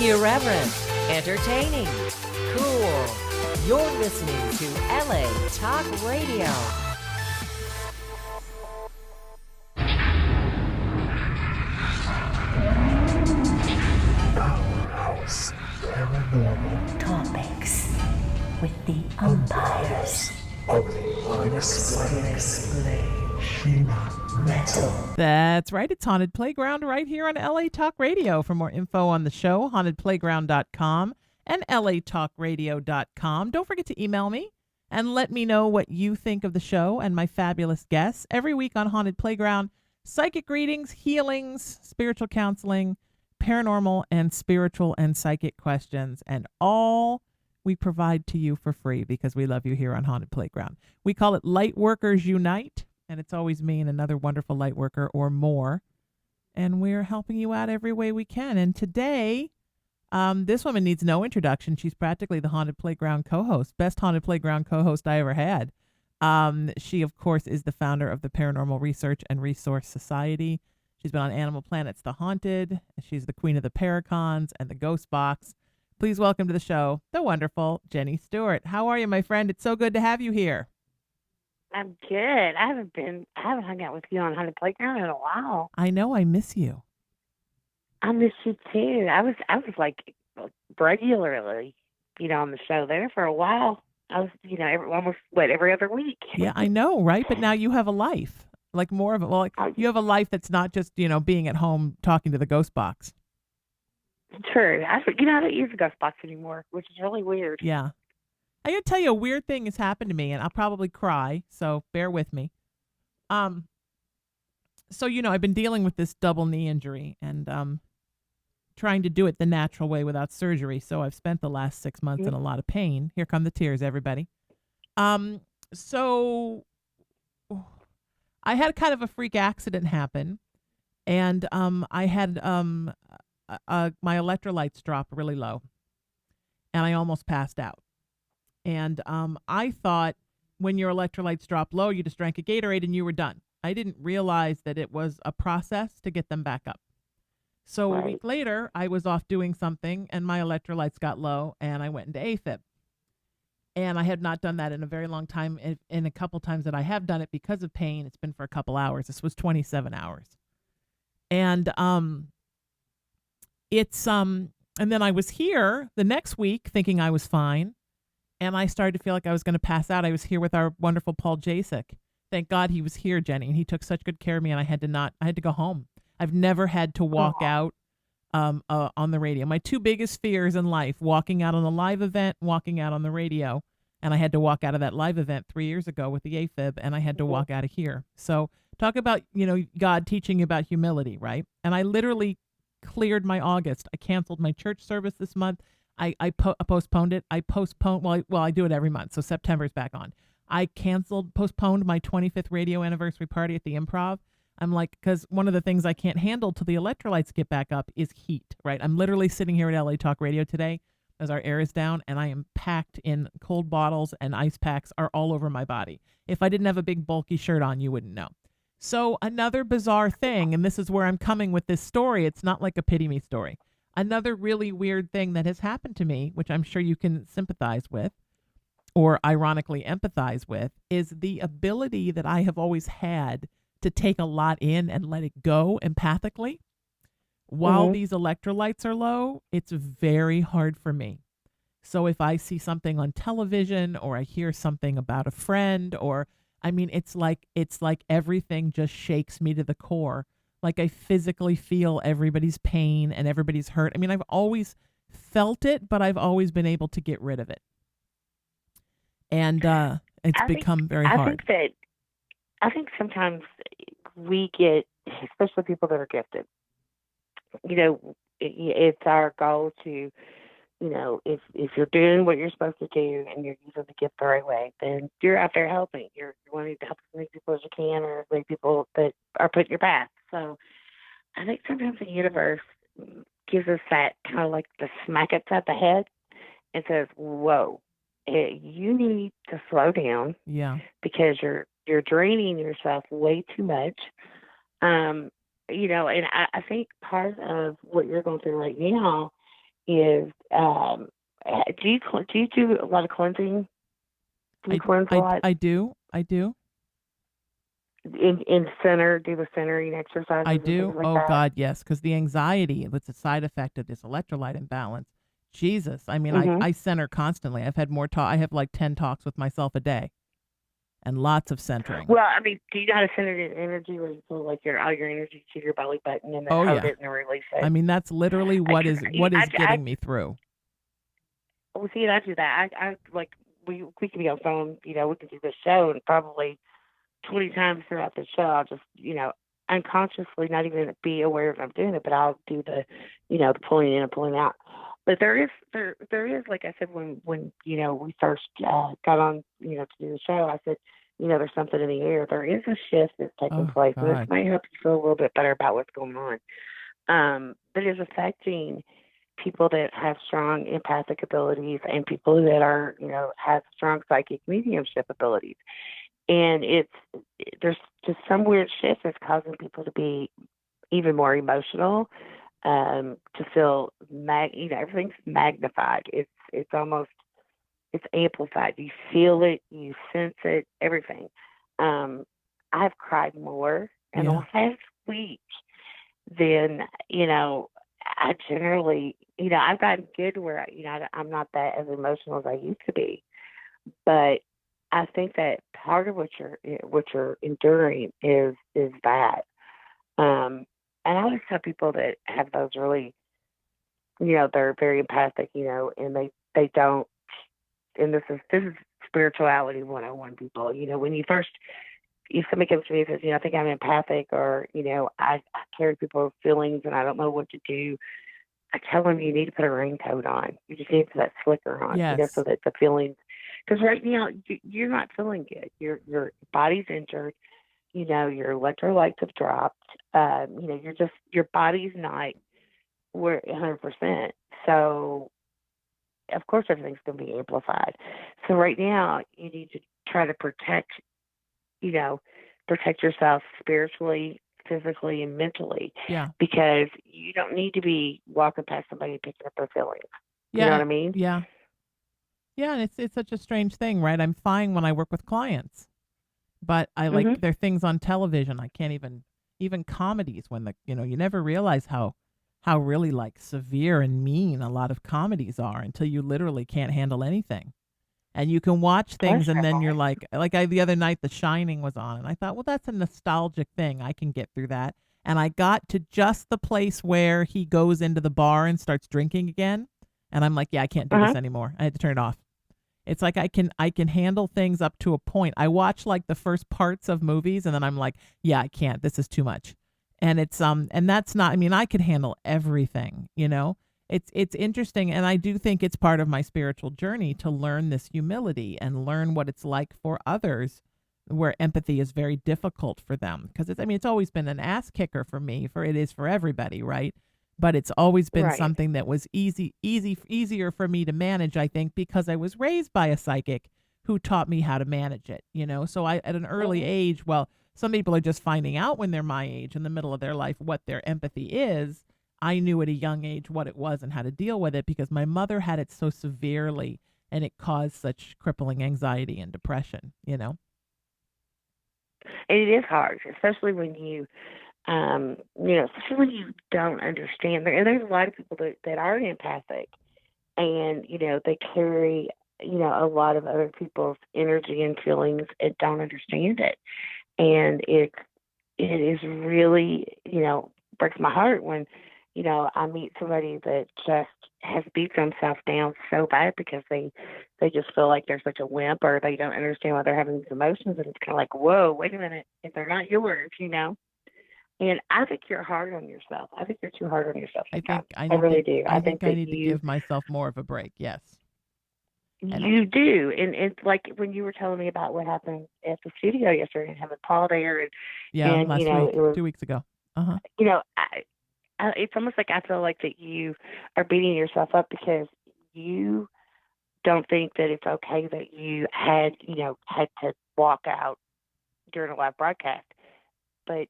Irreverent, entertaining, cool. You're listening to LA Talk Radio. Powerhouse Paranormal Topics with the umpires of the unexplained. Sheena Metal. That's right. It's Haunted Playground right here on LA Talk Radio. For more info on the show, hauntedplayground.com and latalkradio.com. Don't forget to email me and let me know what you think of the show and my fabulous guests. Every week on Haunted Playground, psychic readings, healings, spiritual counseling, paranormal and spiritual and psychic questions, and all we provide to you for free because we love you here on Haunted Playground. We call it Light Workers Unite, and it's always me and another wonderful light worker or more, and we're helping you out every way we can. And today, this woman needs no introduction. She's practically the Haunted Playground co-host, best Haunted Playground co-host I ever had. She, of course, is the founder of the Paranormal Research and Resource Society. She's been on Animal Planet's The Haunted. She's the queen of the Paracons and the Ghost Box. Please welcome to the show, the wonderful Jenny Stewart. How are you, my friend? It's so good to have you here. I'm good. I haven't hung out with you on Haunted Playground in a while. I know, I miss you. I miss you too. I was like regularly, on the show there for a while. I was, every other week. Yeah, I know, right? But now you have a life, like more of it. Well, you have a life that's not just, being at home talking to the Ghost Box. True. I don't use the Ghost Box anymore, which is really weird. Yeah. I gotta tell you, a weird thing has happened to me, and I'll probably cry, so bear with me. So, I've been dealing with this double knee injury and trying to do it the natural way without surgery. So I've spent the last 6 months in a lot of pain. Here come the tears, everybody. So I had kind of a freak accident happen, and I had my electrolytes drop really low, and I almost passed out. And I thought when your electrolytes drop low, you just drank a Gatorade and you were done. I didn't realize that it was a process to get them back up. So Right. A week later, I was off doing something and my electrolytes got low and I went into AFib. And I had not done that in a very long time. And a couple times that I have done it because of pain, it's been for a couple hours. This was 27 hours. And and then I was here the next week thinking I was fine. And I started to feel like I was going to pass out. I was here with our wonderful Paul Jasek. Thank God he was here, Jenny, and he took such good care of me. And I had to go home. I've never had to walk out on the radio. My two biggest fears in life: walking out on a live event, walking out on the radio. And I had to walk out of that live event 3 years ago with the AFib, and I had to walk out of here. So talk about God teaching you about humility, right? And I literally cleared my August. I canceled my church service this month. I postponed it. I do it every month. So September's back on. I postponed my 25th radio anniversary party at the Improv. I'm like, because one of the things I can't handle till the electrolytes get back up is heat, right? I'm literally sitting here at LA Talk Radio today as our air is down, and I am packed in cold bottles, and ice packs are all over my body. If I didn't have a big bulky shirt on, you wouldn't know. So another bizarre thing, and this is where I'm coming with this story. It's not like a pity me story. Another really weird thing that has happened to me, which I'm sure you can sympathize with or ironically empathize with, is the ability that I have always had to take a lot in and let it go empathically. While these electrolytes are low, it's very hard for me. So if I see something on television or I hear something about a friend it's like everything just shakes me to the core. Like I physically feel everybody's pain and everybody's hurt. I mean, I've always felt it, but I've always been able to get rid of it. And it's become very hard. I think sometimes we get, especially people that are gifted, it's our goal to, if you're doing what you're supposed to do and you're using the gift the right way, then you're out there helping. You're wanting to help as many people as you can, or as many people that are put in your path. So I think sometimes the universe gives us that kind of like the smack upside the head and says, whoa, you need to slow down. Yeah. Because you're draining yourself way too much. And I think part of what you're going through right now is do you do a lot of cleansing? Do you I cleanse a lot? I do. I do. In center, do the centering exercises I and things do. like Oh that? God, yes, because the anxiety, it's a side effect of this electrolyte imbalance. Jesus, I mean, Hmm. I center constantly. I've had more talk. I have like 10 talks with myself a day, and lots of centering. Well, I mean, do you know how to center it in energy where you feel like all your energy to your belly button and then Oh hold yeah, it and then release I it? mean that's literally I, what is I, getting me through. well, see, and I do that. I like we can be on phone. We can do this show, and probably 20 times throughout the show, I'll just unconsciously not even be aware if I'm doing it, but I'll do the pulling in and pulling out. But there is like I said when we first got on to do the show, I said there's something in the air. There is a shift that's taking Oh place, and this God, might help you feel a little bit better about what's going on. That is affecting people that have strong empathic abilities and people that are, have strong psychic mediumship abilities. And there's just some weird shift that's causing people to be even more emotional, to feel everything's magnified. It's almost it's amplified. You feel it, you sense it, everything. I've cried more in the yeah. last week then I generally I've gotten good where I'm not that as emotional as I used to be, but I think that part of what you're enduring is that. And I always tell people that have those really they're very empathic, and they don't. And this is spirituality 101, people. When you first if somebody comes to me and says, I think I'm empathic, or, I carry people's feelings and I don't know what to do, I tell them you need to put a raincoat on. You just need to put that slicker on, so Yes. that the feelings, because right now you're not feeling good. Your body's injured. Your electrolytes have dropped. Your body's not where 100%. So of course everything's going to be amplified. So right now you need to try to you know, protect yourself spiritually, physically, and mentally, Yeah. because you don't need to be walking past somebody and picking up their feelings. You know what Yeah. I mean? Yeah. Yeah. And it's such a strange thing, right? I'm fine when I work with clients, but I like Hmm. there are things on television I can't even comedies when you never realize how really like severe and mean a lot of comedies are until you literally can't handle anything. And you can watch That's things and then you're right. like the other night The Shining was on and I thought, well, that's a nostalgic thing. I can get through that. And I got to just the place where he goes into the bar and starts drinking again. And I'm like, yeah, I can't do Uh-huh. this anymore. I had to turn it off. It's like I can handle things up to a point. I watch like the first parts of movies and then I'm like, yeah, I can't. This is too much. And and that's not, I mean, I could handle everything. It's interesting, and I do think it's part of my spiritual journey to learn this humility and learn what it's like for others where empathy is very difficult for them, because it's always been an ass kicker for me, for it is for everybody, right? But it's always been Right. something that was easier for me to manage, I think, because I was raised by a psychic who taught me how to manage it. So I, at an early Hmm. age, well, some people are just finding out when they're my age in the middle of their life what their empathy is. I knew at a young age what it was and how to deal with it because my mother had it so severely and it caused such crippling anxiety and depression. And it is hard, especially when especially when you don't understand. And there's a lot of people that are empathic, and they carry a lot of other people's energy and feelings and don't understand it. And it is really, breaks my heart when, I meet somebody that just has beat themselves down so bad because they just feel like they're such a wimp, or they don't understand why they're having these emotions, and it's kind of like, whoa, wait a minute, if they're not yours. And I think you're hard on yourself. I think you're too hard on yourself I think sometimes. I really do. I I think think I that need to give myself more of a break. Yes. And you do, and it's like when you were telling me about what happened at the studio yesterday and having Paul there, and yeah, last it week, was, 2 weeks ago. Uh-huh. you know, it's almost like I feel like that you are beating yourself up because you don't think that it's okay that you had to walk out during a live broadcast. But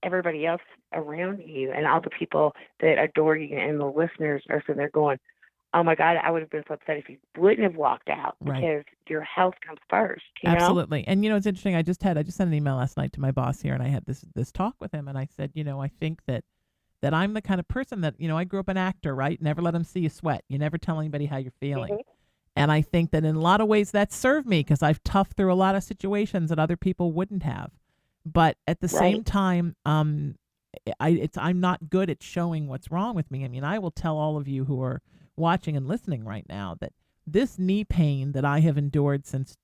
everybody else around you and all the people that adore you and the listeners are sitting there going, oh my God, I would have been so upset if you wouldn't have walked out, Right. because your health comes first. You know? Absolutely. And it's interesting. I just sent an email last night to my boss here, and I had this talk with him, and I said, I think that I'm the kind of person that, I grew up an actor, right? Never let them see you sweat. You never tell anybody how you're feeling. Mhm. And I think that in a lot of ways that served me, because I've toughed through a lot of situations that other people wouldn't have. But at the same Right. time, I'm not good at showing what's wrong with me. I mean, I will tell all of you who are watching and listening right now that this knee pain that I have endured since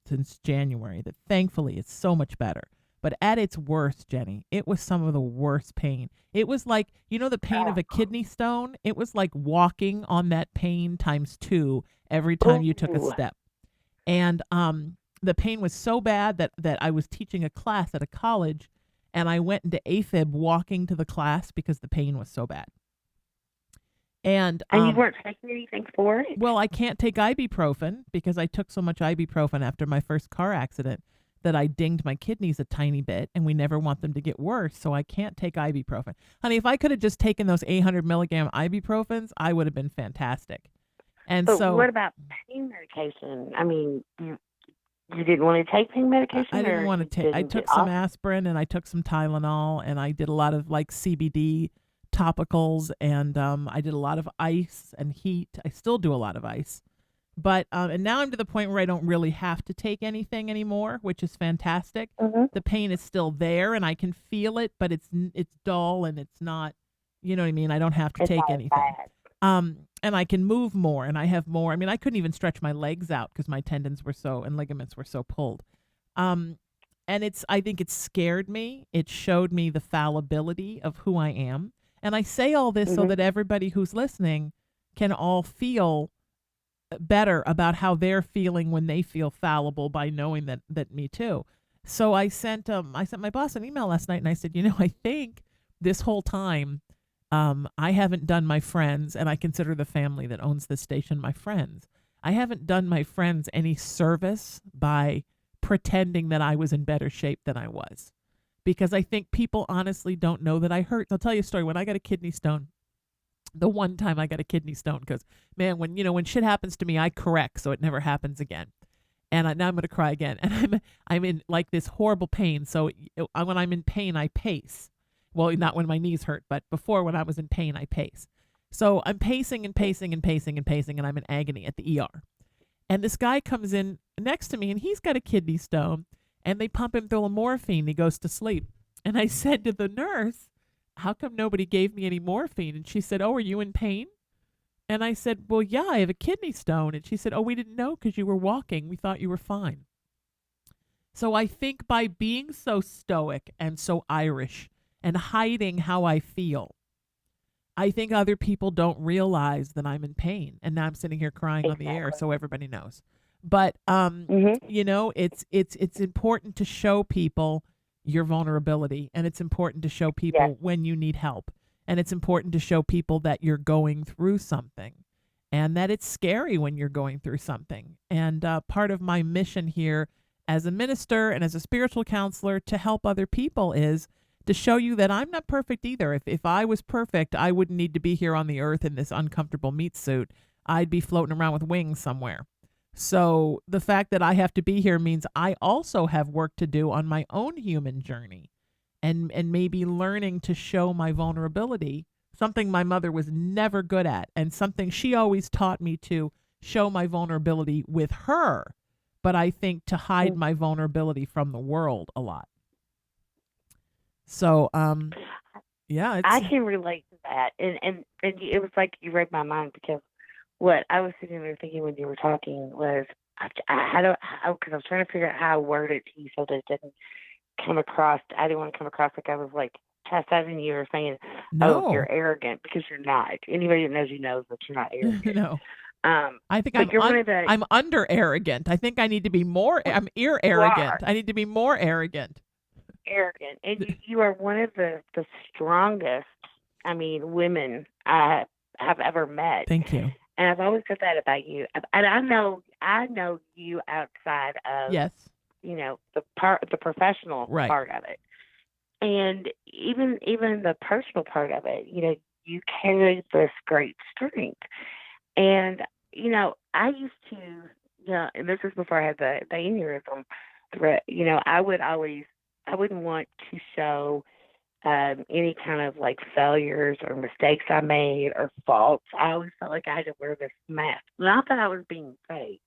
January, that thankfully it's so much better. But at its worst, Jenny, it was some of the worst pain. It was like, the pain of a kidney stone? It was like walking on that pain times 2 every time you took a Ooh. step. And the pain was so bad that I was teaching a class at a college, and I went into AFib walking to the class because the pain was so bad. And you weren't taking anything for it? well, I can't take ibuprofen because I took so much ibuprofen after my first car accident that I dinged my kidneys a tiny bit, and we never want them to get worse, so I can't take ibuprofen. Honey, if I could have just taken those 800 milligram ibuprofens, I would have been fantastic. And But so what about pain medication? I mean, you didn't want to take pain medication? I didn't or want to you take. I didn't took get some off? aspirin, and I took some Tylenol, and I did a lot of like CBD topicals, and I did a lot of ice and heat. I still do a lot of ice, but and now I'm to the point where I don't really have to take anything anymore, which is fantastic. Mhm. The pain is still there, and I can feel it, but it's dull, and it's not. You know what I mean? I don't have to It's take not as anything. bad. And I can move more, and I have more. I mean, I couldn't even stretch my legs out because my tendons were and ligaments were so pulled. And I think it scared me. It showed me the fallibility of who I am. And I say all this so Mhm. that everybody who's listening can all feel better about how they're feeling when they feel fallible by knowing that me too. So I sent my boss an email last night, and I said, I think this whole time I haven't done my friends, and I consider the family that owns this station my friends. I haven't done my friends any service by pretending that I was in better shape than I was, because I think people honestly don't know that I hurt. I'll tell you a story. When I got a kidney stone, the one time I got a kidney stone, because man, when shit happens to me, I correct so it never happens again. And now I'm going to cry again. And I'm in like this horrible pain. So when I'm in pain, I pace. Well, not when my knees hurt, but before, when I was in pain, I pace. So I'm pacing and pacing and pacing and pacing, and I'm in agony at the ER. And this guy comes in next to me, and he's got a kidney stone, and they pump him full of morphine. He goes to sleep. And I said to the nurse, how come nobody gave me any morphine? And she said, oh, are you in pain? And I said, well, yeah, I have a kidney stone. And she said, oh, we didn't know because you were walking. We thought you were fine. So I think by being so stoic and so Irish and hiding how I feel, I think other people don't realize that I'm in pain. And now I'm sitting here crying on the air Exactly. so everybody knows. But, Mhm. it's important to show people your vulnerability, and it's important to show people Yes. when you need help. And it's important to show people that you're going through something, and that it's scary when you're going through something. And part of my mission here as a minister and as a spiritual counselor to help other people is to show you that I'm not perfect either. If I was perfect, I wouldn't need to be here on the earth in this uncomfortable meat suit. I'd be floating around with wings somewhere. So the fact that I have to be here means I also have work to do on my own human journey, and maybe learning to show my vulnerability, something my mother was never good at, and something she always taught me to show my vulnerability with her, but I think to hide my vulnerability from the world a lot. So, yeah, I it's can relate to that, and it was like you read my mind, because what I was sitting there thinking when you were talking was, because I was trying to figure out how I worded it to you so that it didn't come across. I didn't want to come across like I was like chastising you or saying, "Oh, no, you're arrogant," because you're not. Anybody that knows you knows that you're not arrogant. no. I think But you're one of the I'm under arrogant. I think I need to be more. I'm you arrogant. are I need to be more arrogant. arrogant, and you are one of the strongest. I mean, women I have ever met. Thank you. And I've always said that about you. And I know you outside of Yes. the professional Right. part of it. And even the personal part of it, you carry this great strength. And I used to, and this is before I had the aneurysm threat. I wouldn't want to show any kind of like failures or mistakes I made or faults. I always felt like I had to wear this mask. Not that I was being fake,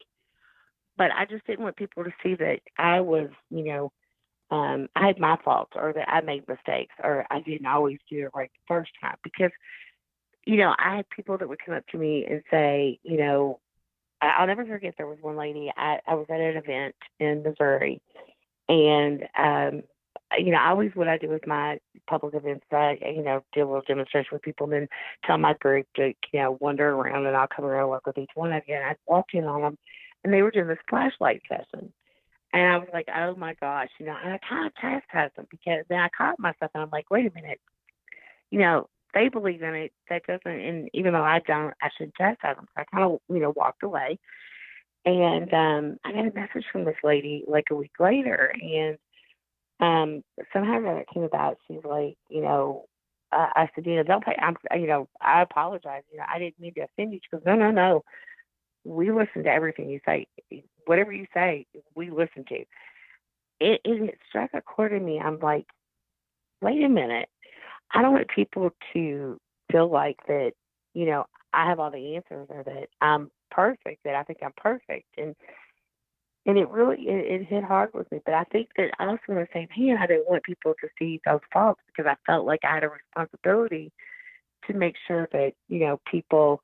but I just didn't want people to see that I was, I had my faults or that I made mistakes or I didn't always do it right the first time. Because, I had people that would come up to me and say, I'll never forget, there was one lady, I was at an event in Missouri, and always what I do with my public events, I, do a little demonstration with people and then tell my group to, wander around, and I'll come around and work with each one of you. And I walked in on them, and they were doing this flashlight session. And I was like, oh my gosh, and I kind of chastised them, because then I caught myself and I'm like, wait a minute, they believe in it. That doesn't, and even though I don't, I should chastise them. So I kind of, walked away. And I got a message from this lady like a week later, and somehow that came about. She's like, I said, don't pay. I apologize. I didn't mean to offend you. She goes, no. We listen to everything you say. Whatever you say, we listen to. It struck a chord in me. I'm like, wait a minute. I don't want people to feel like that, I have all the answers or that I'm perfect, that I think I'm perfect. And it really, it hit hard with me. But I think that also on the same hand, I didn't want people to see those faults, because I felt like I had a responsibility to make sure that, people,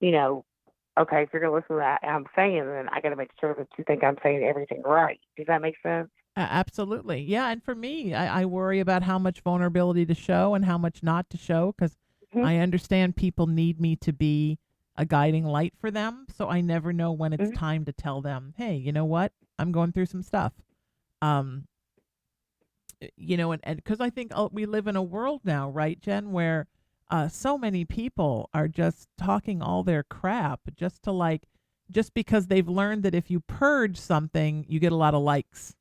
okay, if you're going to listen to what I'm saying, then I got to make sure that you think I'm saying everything right. Does that make sense? Absolutely. Yeah. And for me, I worry about how much vulnerability to show and how much not to show, because Mm-hmm. I understand people need me to be a guiding light for them. So I never know when it's Mm-hmm. time to tell them, hey, you know what? I'm going through some stuff. Um, and because I think we live in a world now, right, Jen, where so many people are just talking all their crap just because they've learned that if you purge something, you get a lot of likes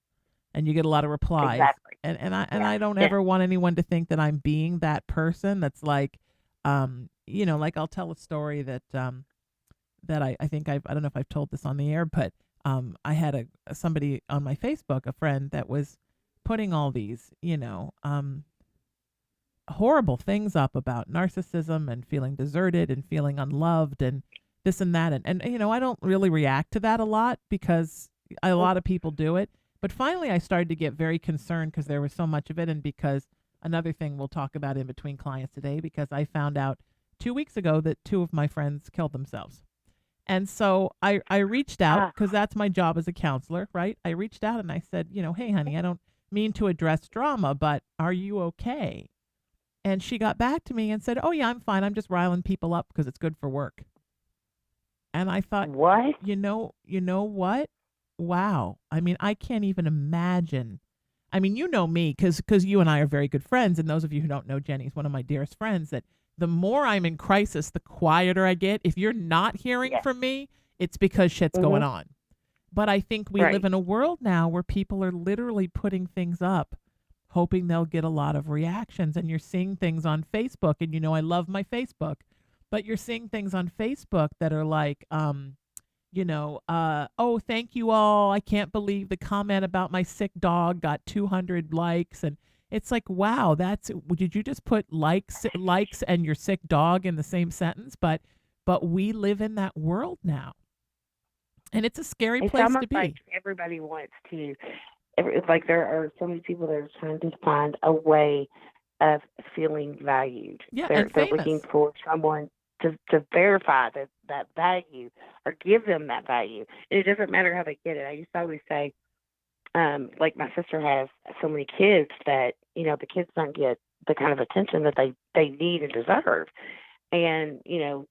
and you get a lot of replies. Exactly. And I don't ever want anyone to think that I'm being that person that's like, like I'll tell a story that I think I don't know if I've told this on the air, but I had somebody on my Facebook, a friend that was putting all these, horrible things up about narcissism and feeling deserted and feeling unloved and this and that. And I don't really react to that a lot, because a lot of people do it. But finally, I started to get very concerned because there was so much of it. And because another thing we'll talk about in between clients today, because I found out 2 weeks ago that 2 of my friends killed themselves. And so I reached out, because that's my job as a counselor, right? I reached out and I said, hey, honey, I don't mean to address drama, but are you okay? And she got back to me and said, oh, yeah, I'm fine. I'm just riling people up because it's good for work. And I thought, What? you know what? Wow. I mean, I can't even imagine. I mean, you know me, because you and I are very good friends. And those of you who don't know, Jenny's one of my dearest friends, that the more I'm in crisis, the quieter I get. If you're not hearing from me, it's because shit's going on. But I think we live in a world now where people are literally putting things up, hoping they'll get a lot of reactions. And you're seeing things on Facebook, and I love my Facebook, but you're seeing things on Facebook that are like, oh, thank you all. I can't believe the comment about my sick dog got 200 likes. And it's like, wow, did you just put likes and your sick dog in the same sentence? But we live in that world now. And it's a scary place to be. Like everybody wants to, it's like there are so many people that are trying to find a way of feeling valued. Yeah, they're famous. looking for someone to verify that value or give them that value. And it doesn't matter how they get it. I used to always say, like my sister has so many kids that, the kids don't get the kind of attention that they need and deserve. And,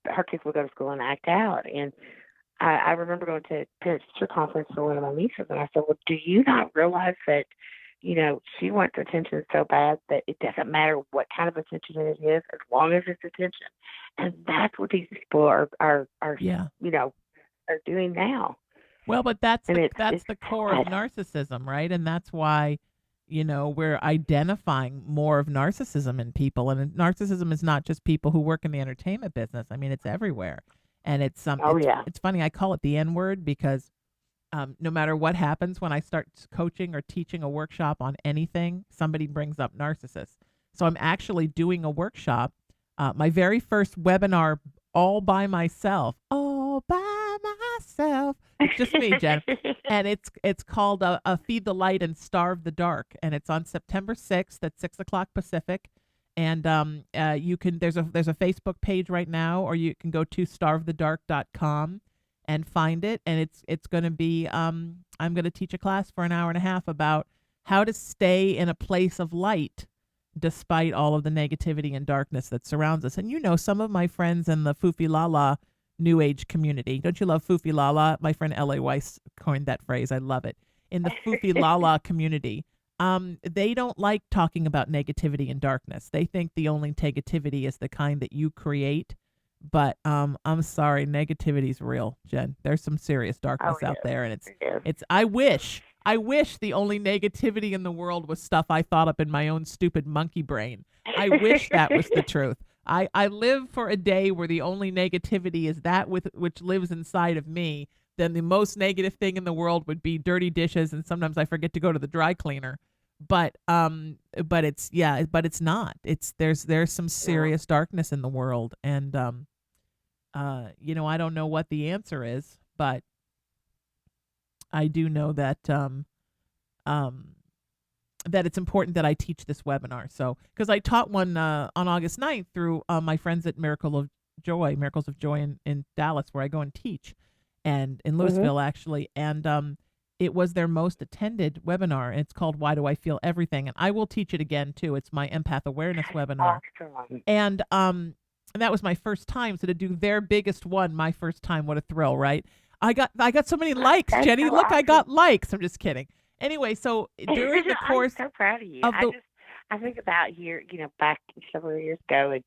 her kids will go to school and act out. And I remember going to a parent-teacher conference for one of my nieces, and I said, well, do you not realize that, she wants attention so bad that it doesn't matter what kind of attention it is, as long as it's attention. And that's what these people are doing now. Well, but that's And the core of narcissism, right? And that's why, we're identifying more of narcissism in people, and narcissism is not just people who work in the entertainment business. I mean, it's everywhere, and Oh yeah. it's funny. I call it the N word because no matter what happens when I start coaching or teaching a workshop on anything, somebody brings up narcissists. So I'm actually doing a workshop, my very first webinar, all by myself. All by myself. It's just me, Jen. And it's called Feed the Light and Starve the Dark, and it's on September 6th at 6:00 Pacific. And you can there's a Facebook page right now, or you can go to starvethedark.com and find it. And it's going to be I'm going to teach a class for an hour and a half about how to stay in a place of light despite all of the negativity and darkness that surrounds us. And some of my friends in the Foofy Lala New Age community. Don't you love Foofy Lala? My friend L.A. Weiss coined that phrase. I love it. In the Foofy Lala community, they don't like talking about negativity and darkness. They think the only negativity is the kind that you create. But I'm sorry, negativity's real, Jen. There's some serious darkness out there, and it's. I wish the only negativity in the world was stuff I thought up in my own stupid monkey brain. I wish that was the truth. I live for a day where the only negativity is that which lives inside of me. Then the most negative thing in the world would be dirty dishes, and sometimes I forget to go to the dry cleaner. But it's not. There's some serious darkness in the world, and I don't know what the answer is, but I do know that that it's important that I teach this webinar. So, because I taught one on August 9th through my friends at Miracles of Joy in Dallas, where I go and teach, and in Louisville actually, and it was their most attended webinar, and it's called Why Do I Feel Everything? And I will teach it again too. It's my empath awareness webinar, and that was my first time. So to do their biggest one, my first time, what a thrill, right? I got so many likes, That's Jenny. so Look, I got awesome. likes. I'm just kidding. Anyway, so during the course I'm so proud of you. of the I think about here, back several years ago,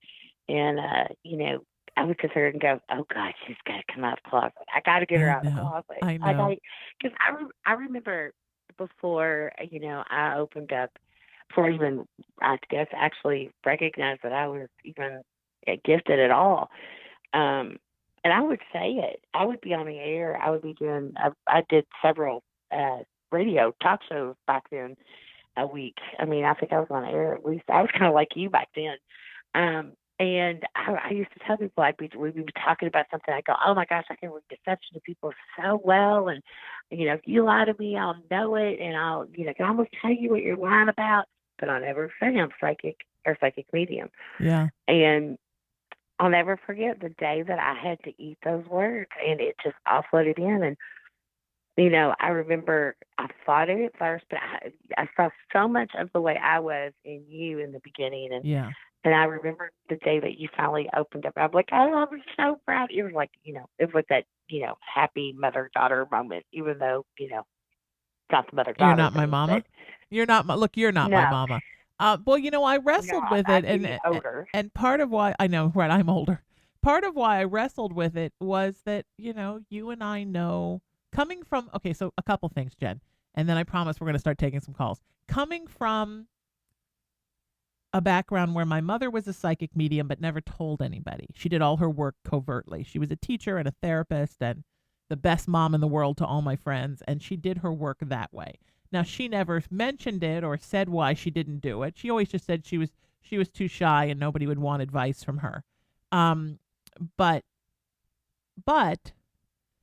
and I would sit there and go, oh God, she's got to come out of the closet. I got to get her out of the closet. I know. Because I remember before, I opened up, before even I guess actually recognized that I was even gifted at all. And I would say it. I would be on the air. I would be doing. I did several radio talk shows back then a week. I mean, I think I was on air at least. I was kind of like you back then. And I used to tell people we'd be talking about something. I go, oh my gosh, I can read deception to people so well. And if you lie to me, I'll know it, and I'll can almost tell you what you're lying about. But I'll never say I'm psychic or psychic medium. Yeah. And I'll never forget the day that I had to eat those words, and it just all flooded in. And, I remember I fought it at first, but I saw so much of the way I was in you in the beginning. And and I remember the day that you finally opened up. I'm like, oh, I'm so proud. It was like, it was that, happy mother-daughter moment, even though, not the mother-daughter. You're not my mama? You're not my mama. Well, I wrestled with it, and part of why I know, right? I'm older. Part of why I wrestled with it was that you and I know, coming from so a couple things, Jen, and then I promise we're going to start taking some calls. Coming from a background where my mother was a psychic medium but never told anybody. She did all her work covertly. She was a teacher and a therapist and the best mom in the world to all my friends, and she did her work that way. Now, she never mentioned it or said why she didn't do it. She always just said she was too shy and nobody would want advice from her. But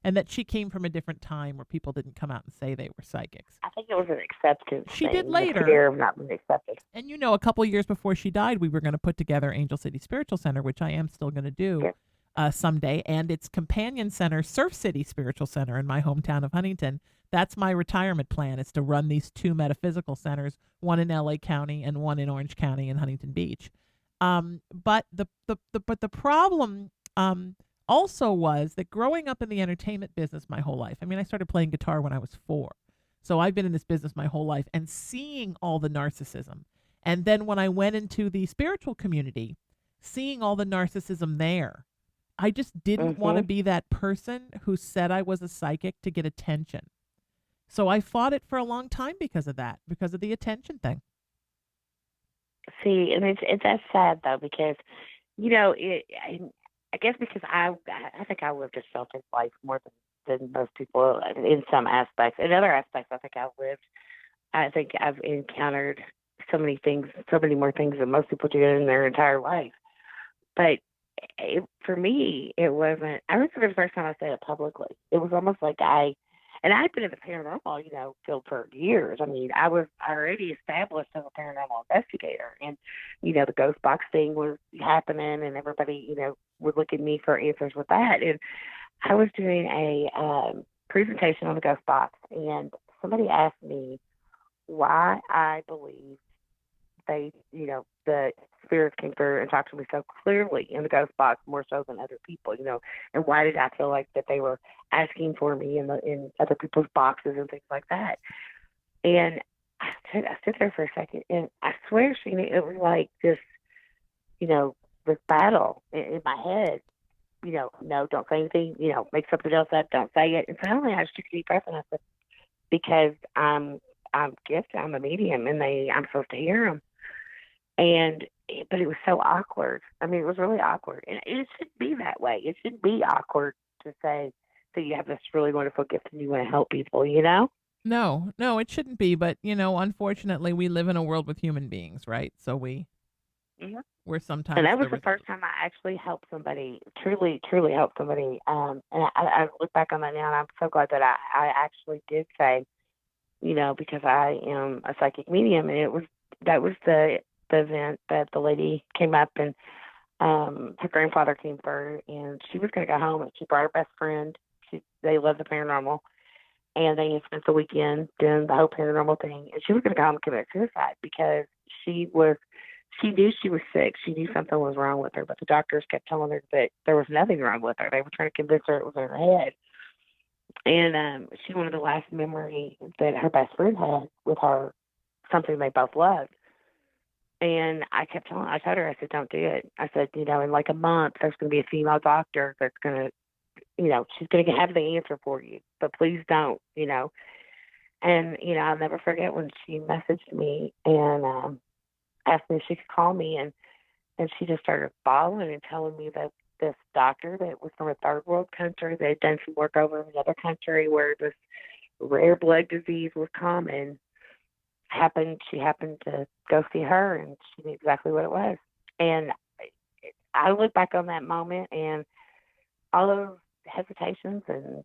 that she came from a different time where people didn't come out and say they were psychics. I think it was an acceptance. She thing, did later. The fear of not being accepted. And a couple years before she died, we were going to put together Angel City Spiritual Center, which I am still going to do someday, and its companion center, Surf City Spiritual Center, in my hometown of Huntington. That's my retirement plan, is to run these two metaphysical centers, one in LA County and one in Orange County in Huntington Beach. But the problem also was that growing up in the entertainment business my whole life, I mean, I started playing guitar when I was 4. So I've been in this business my whole life, and seeing all the narcissism. And then when I went into the spiritual community, seeing all the narcissism there, I just didn't want to be that person who said I was a psychic to get attention. So I fought it for a long time because of that, because of the attention thing. See, and that's sad though, because I guess because I think I lived a selfish life more than most people in some aspects. In other aspects, I think I've encountered so many things, so many more things than most people do in their entire life. But for me, it wasn't. I remember the first time I said it publicly. It was almost like and I'd been in the paranormal, field for years. I mean, I was already established as a paranormal investigator, and the ghost box thing was happening, and everybody, would look at me for answers with that. And I was doing a presentation on the ghost box, and somebody asked me why I believe the spirits came through and talked to me so clearly in the ghost box more so than other people, and why did I feel like that they were asking for me in other people's boxes and things like that. And I stood there for a second, and I swear, Sheena, it was like this, this battle in my head. No, don't say anything. Make something else up. Don't say it. And finally, I just took a deep breath and I said, because I'm gifted, I'm a medium, and I'm supposed to hear them. But it was so awkward. I mean, it was really awkward. And it shouldn't be that way. It shouldn't be awkward to say that you have this really wonderful gift and you want to help people, No, it shouldn't be. But, unfortunately, we live in a world with human beings, right? So we're sometimes. And that was the first time I actually helped somebody, truly, truly helped somebody. And I look back on that now, and I'm so glad that I actually did say, because I am a psychic medium, and that was the event that the lady came up, and her grandfather came through, and she was going to go home, and she brought her best friend. They love the paranormal, and they had spent the weekend doing the whole paranormal thing, and she was going to go home and commit suicide because she knew she was sick. She knew something was wrong with her, but the doctors kept telling her that there was nothing wrong with her. They were trying to convince her it was in her head. And she wanted the last memory that her best friend had with her, something they both loved. And I told her, I said, don't do it. I said, in like a month, there's going to be a female doctor that's going to, she's going to have the answer for you, but please don't, And, I'll never forget when she messaged me and asked me if she could call me. And she just started bawling and telling me that this doctor that was from a third world country, they'd done some work over in another country where this rare blood disease was common. She happened to go see her, and she knew exactly what it was. And I look back on that moment and all those hesitations and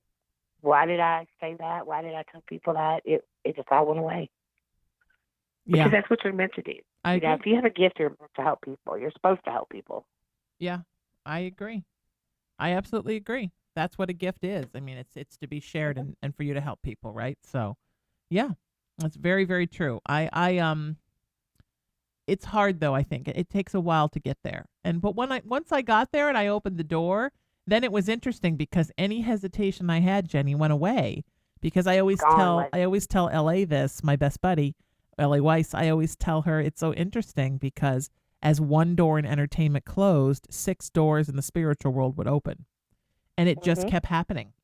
why did I say that? Why did I tell people that? It just all went away. Because that's what you're meant to do. If you have a gift, you're meant to help people. You're supposed to help people. Yeah, I agree. I absolutely agree. That's what a gift is. I mean, it's to be shared and for you to help people, right? So, yeah. That's very, very true. It's hard though. I think it takes a while to get there. But once I got there and I opened the door, then it was interesting because any hesitation I had, Jenny, went away. Because I always tell LA this, my best buddy, LA Weiss. I always tell her it's so interesting because as one door in entertainment closed, 6 doors in the spiritual world would open, and it just kept happening.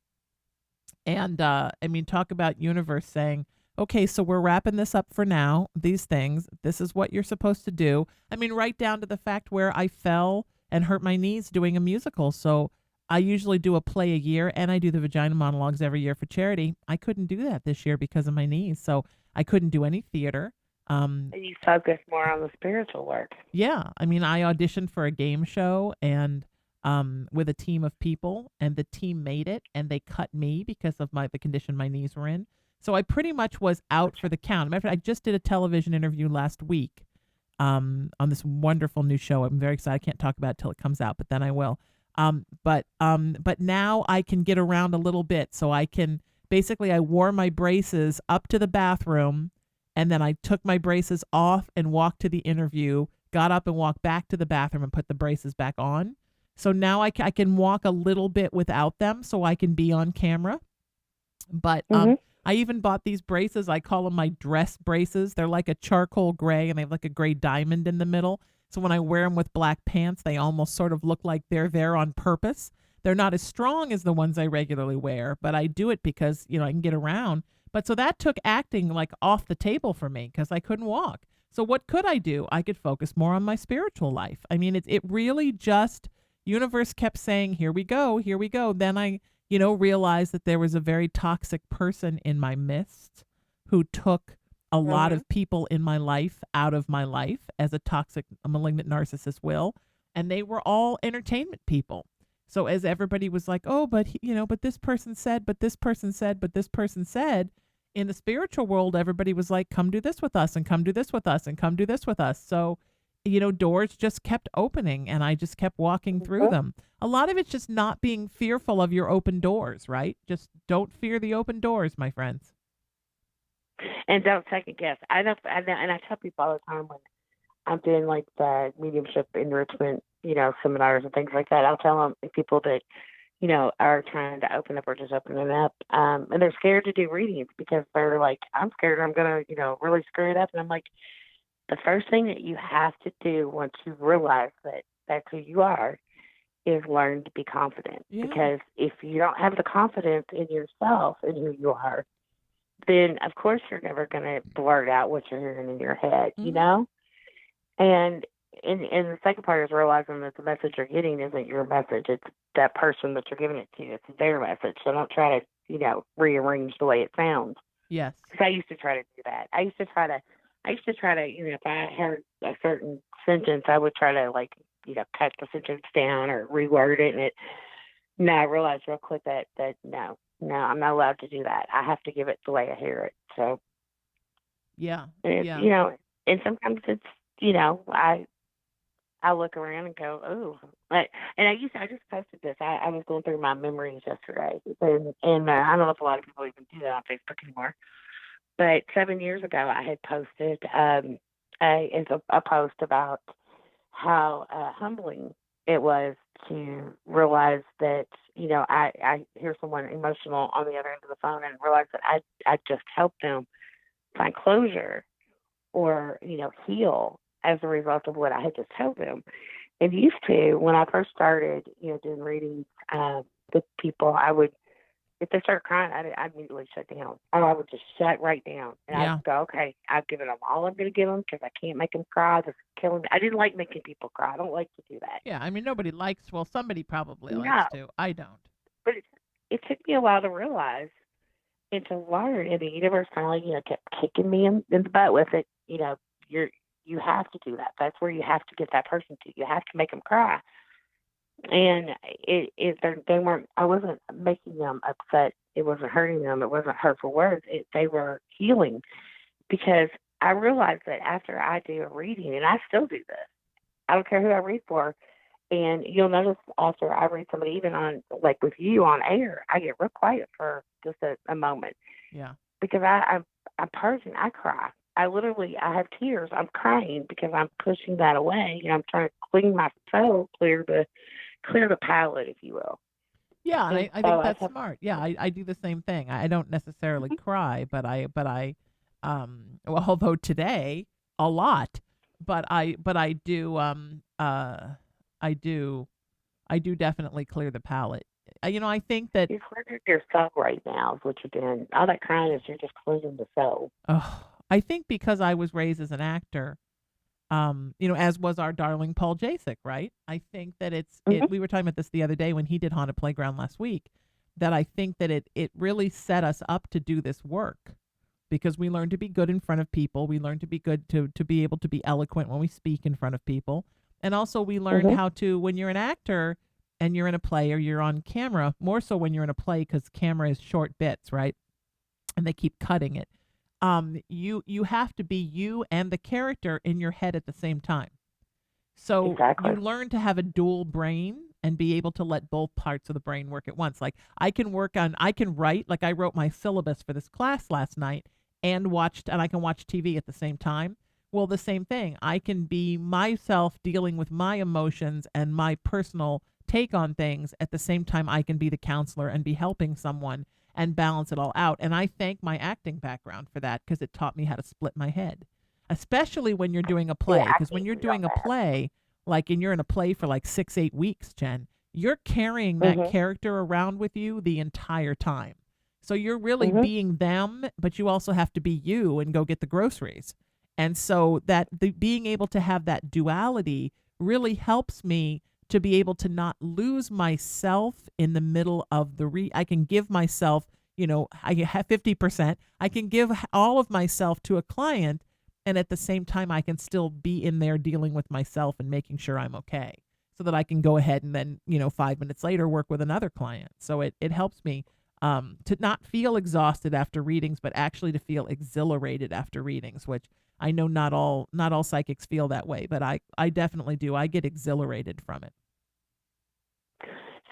And talk about universe saying, okay, so we're wrapping this up for now, these things. This is what you're supposed to do. Right down to the fact where I fell and hurt my knees doing a musical. So I usually do a play a year, and I do the vagina monologues every year for charity. I couldn't do that this year because of my knees. So I couldn't do any theater. And you focus more on the spiritual work. Yeah. I auditioned for a game show and with a team of people, and the team made it, and they cut me because of the condition my knees were in. So I pretty much was out for the count. Matter of fact, I just did a television interview last week on this wonderful new show. I'm very excited. I can't talk about it till it comes out, but then I will. But now I can get around a little bit. So I can basically, I wore my braces up to the bathroom, and then I took my braces off and walked to the interview, got up and walked back to the bathroom and put the braces back on. So now I can walk a little bit without them so I can be on camera. But I even bought these braces. I call them my dress braces. They're like a charcoal gray, and they have like a gray diamond in the middle. So when I wear them with black pants, they almost sort of look like they're there on purpose. They're not as strong as the ones I regularly wear, but I do it because, I can get around. But so that took acting like off the table for me because I couldn't walk. So what could I do? I could focus more on my spiritual life. I mean, it really just, universe kept saying, here we go, here we go. Then I, realized that there was a very toxic person in my midst who took a lot of people in my life out of my life, as a toxic, malignant narcissist will. And they were all entertainment people. So as everybody was like, oh, but but this person said, but this person said, but this person said, in the spiritual world, everybody was like, come do this with us and come do this with us and come do this with us. So, doors just kept opening and I just kept walking through them. A lot of it's just not being fearful of your open doors, right? Just don't fear the open doors, my friends. And don't second guess. I know, and I tell people all the time when I'm doing like the mediumship enrichment, seminars and things like that. I'll tell them people that, are trying to open up or just opening up, and they're scared to do readings because they're like, I'm scared I'm gonna, really screw it up. And I'm like, the first thing that you have to do once you realize that that's who you are is learn to be confident. Yeah. Because if you don't have the confidence in yourself and who you are, then of course you're never going to blurt out what you're hearing in your head, And the second part is realizing that the message you're getting isn't your message. It's that person that you're giving it to. It's their message. So don't try to, rearrange the way it sounds. Yes. Because I used to try to do that. I used to try to, if I heard a certain sentence, I would try to cut the sentence down or reword it. And no, I realized real quick that no, I'm not allowed to do that. I have to give it the way I hear it. So, yeah. And sometimes it's, I look around and go, oh, and I just posted this. I was going through my memories yesterday, and I don't know if a lot of people even do that on Facebook anymore. But 7 years ago, I had posted a post about how humbling it was to realize that, I hear someone emotional on the other end of the phone and realize that I just helped them find closure or, heal as a result of what I had just told them. And used to, when I first started, doing readings with people, I would, if they started crying, I'd immediately shut down. I would just shut right down. And I'd go, okay, I've given them all I'm going to give them because I can't make them cry. This is killing me. I didn't like making people cry. I don't like to do that. Yeah, I mean, nobody likes, well, somebody probably likes to. I don't. But it took me a while to realize and to learn. And the universe kind of, kept kicking me in the butt with it. You have to do that. That's where you have to get that person to. You have to make them cry. And they weren't. I wasn't making them upset. It wasn't hurting them. It wasn't hurtful words. They were healing, because I realized that after I do a reading, and I still do this. I don't care who I read for, and you'll notice after I read somebody, even on like with you on air, I get real quiet for just a moment. Yeah. Because I'm purging. I cry. I have tears. I'm crying because I'm pushing that away. I'm trying to clean my soul, clear the palate, if you will. Yeah, and I think that's smart. Yeah, I do the same thing. I don't necessarily cry, but I although today a lot, but I do definitely clear the palate. I think that you're clearing your soul right now is what you're doing. All that crying is you're just cleansing the soul. Oh, I think because I was raised as an actor, as was our darling Paul Jasek, right? I think that we were talking about this the other day when he did Haunted Playground last week, that I think that it really set us up to do this work, because we learned to be good in front of people. We learned to be good to be able to be eloquent when we speak in front of people. And also we learned how to, when you're an actor and you're in a play or you're on camera, more so when you're in a play because camera is short bits, right? And they keep cutting it. You have to be you and the character in your head at the same time. So exactly. You learn to have a dual brain and be able to let both parts of the brain work at once. Like I can write, like I wrote my syllabus for this class last night and I can watch TV at the same time. Well, the same thing. I can be myself dealing with my emotions and my personal take on things at the same time. I can be the counselor and be helping someone and balance it all out. And I thank my acting background for that, because it taught me how to split my head, especially when you're doing a play. Because when you're doing a play, and you're in a play for like 6-8 weeks, Jen, you're carrying that character around with you the entire time. So you're really Mhm. being them, but you also have to be you and go get the groceries. And so that being able to have that duality really helps me to be able to not lose myself in the middle of I can give myself, I have 50%. I can give all of myself to a client, and at the same time I can still be in there dealing with myself and making sure I'm okay, so that I can go ahead and then, 5 minutes later work with another client. So it helps me to not feel exhausted after readings, but actually to feel exhilarated after readings, which I know not all psychics feel that way, but I definitely do. I get exhilarated from it.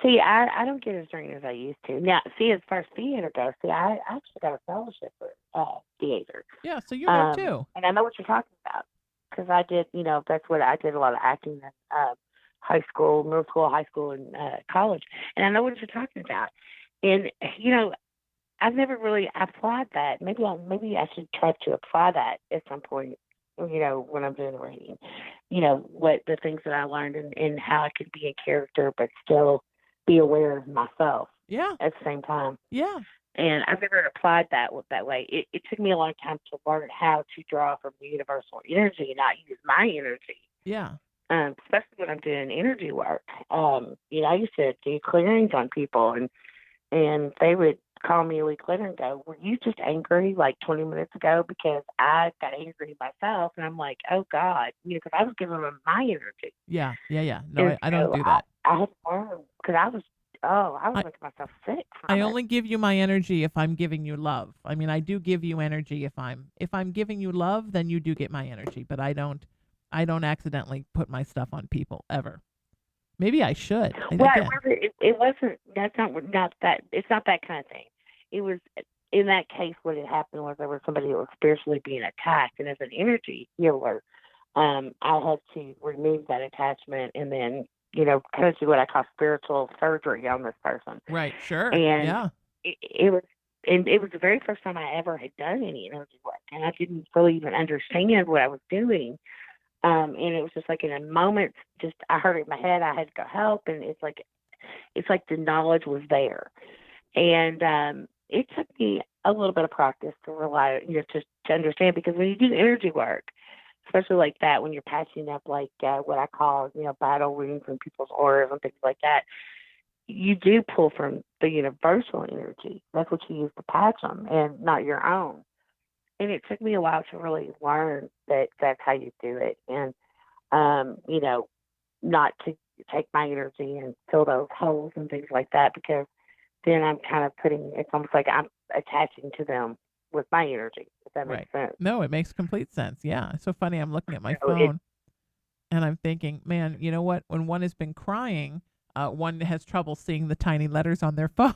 See, I don't get as drained as I used to. Now, see, as far as theater goes, I actually got a fellowship for theater. Yeah, so you're there too. And I know what you're talking about because I did, that's what I did, a lot of acting in high school, middle school, high school, and college. And I know what you're talking about. And, I've never really applied that. Maybe I should try to apply that at some point, when I'm doing writing. What the things that I learned and how I could be in character but still be aware of myself Yeah. at the same time. Yeah. And I've never applied that way. It took me a long time to learn how to draw from the universal energy and not use my energy. Yeah. Especially when I'm doing energy work. I used to do clearings on people, and they would call me a week later and go, "Were you just angry like 20 minutes ago?" Because I got angry myself, and I'm like, "Oh God," because I was giving them my energy. Yeah. Yeah. Yeah. No, And I don't so do that. I had to learn because I was making myself sick from I it. only give you my energy if I'm giving you love. I mean, I do give you energy if I'm giving you love, then you do get my energy, but I don't accidentally put my stuff on people ever. Maybe I should. And Well, again, it wasn't. That's not that. It's not that kind of thing. It was in that case. What had happened was there was somebody that was spiritually being attacked, and as an energy healer, I had to remove that attachment and then kind of do what I call spiritual surgery on this person. right, sure. And Yeah. it was the very first time I ever had done any energy work, and I didn't really even understand what I was doing. And it was just like in a moment, just I heard it in my head. I had to go help, and it's like the knowledge was there, and it took me a little bit of practice to rely, to understand, because when you do energy work, especially like that, when you're patching up like what I call battle wounds and people's auras and things like that, you do pull from the universal energy. That's what you use to patch them, and not your own. And it took me a while to really learn that that's how you do it, and not to take my energy and fill those holes and things like that, because then I'm kind of it's almost like I'm attaching to them with my energy, if that makes sense. No, it makes complete sense. Yeah. It's so funny. I'm looking at my So phone and I'm thinking, man, you know what? When one has been crying, one has trouble seeing the tiny letters on their phone.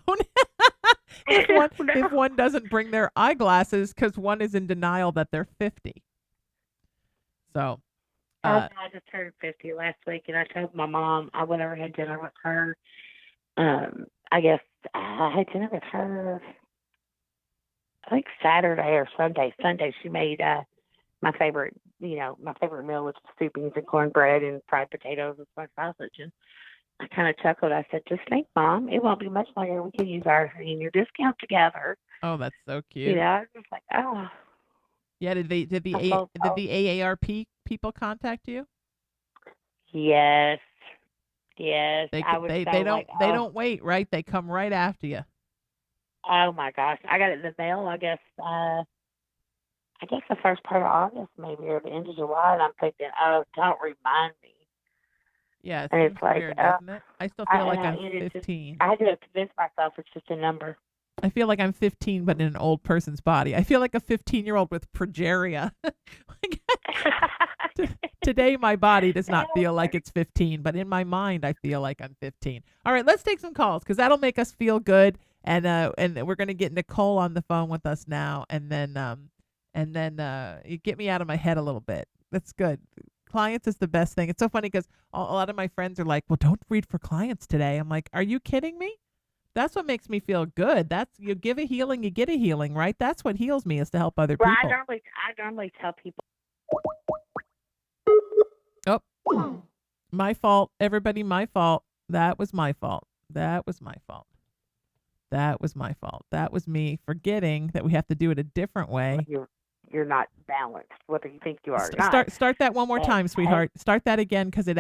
If one doesn't bring their eyeglasses, because one is in denial that they're 50. So, I just turned 50 last week, and I told my mom I went over and had dinner with her. I guess I had dinner with her, I think Saturday or Sunday. Sunday she made my favorite meal, which is soup, beans, and cornbread and fried potatoes and smoked sausage. And I kind of chuckled. I said, "Just think, Mom, it won't be much longer. We can use our senior discount together." oh, that's so cute. I was just like, "Oh." Yeah. Did the AARP people contact you? Yes. Yes. They I was they so they don't like, they oh, don't wait, right? They come right after you. oh my gosh. I got it in the mail, I guess the first part of August maybe, or the end of July, and I'm thinking, oh, don't remind me. Yeah, it And seems it's like, weird, doesn't it? I still feel like I'm it's just, 15. I had to convince myself it's just a number. I feel like I'm 15, but in an old person's body. I feel like a 15-year-old with progeria. Today, my body does not feel like it's 15, but in my mind, I feel like I'm 15. All right, let's take some calls, because that'll make us feel good. And we're going to get Nicole on the phone with us now, and then you get me out of my head a little bit. That's good. Clients is the best thing. It's so funny because a lot of my friends are like, "Well, don't read for clients today." I'm like, "Are you kidding me?" That's what makes me feel good. That's, you give a healing, you get a healing, right? That's what heals me, is to help other Well, people. I normally tell people. Oh, my fault. Everybody, my fault. That was my fault. That was my fault. That was my fault. That was me forgetting that we have to do it a different way. You're not balanced, whether you think you are or not. Start that one more And- time, sweetheart. Start that again because I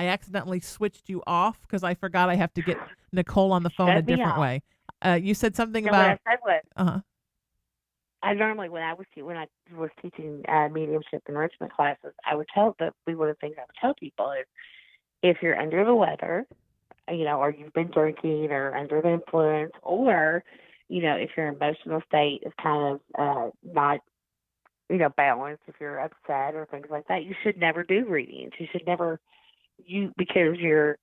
accidentally switched you off because I forgot I have to get Nicole on the phone a Shut me different off. way. You said something No, what about I said was, uh-huh. I normally when I was teaching mediumship enrichment classes, I would tell that one of the things I would tell people is if you're under the weather, or you've been drinking or under the influence, or if your emotional state is kind of not balanced, if you're upset or things like that, you should never do readings. You should never because you're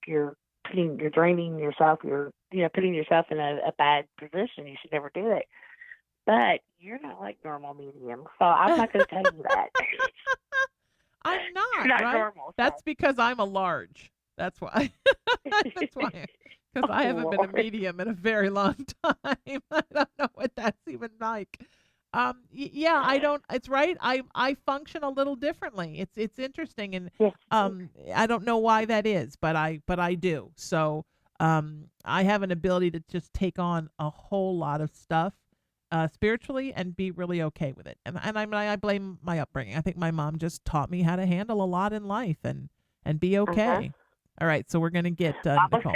draining yourself. You're putting yourself in a bad position. You should never do it. But you're not like normal medium, so I'm not going to tell you that. I'm not, You're not right? normal. That's because I'm a large. That's why. That's why. Because I haven't been a medium in a very long time. I don't know what that's even like. Yeah, I don't. It's right. I function a little differently. It's interesting, and Yes. I don't know why that is, but I do. So I have an ability to just take on a whole lot of stuff spiritually and be really okay with it. And I blame my upbringing. I think my mom just taught me how to handle a lot in life and be okay. All right, so we're gonna get Nicole.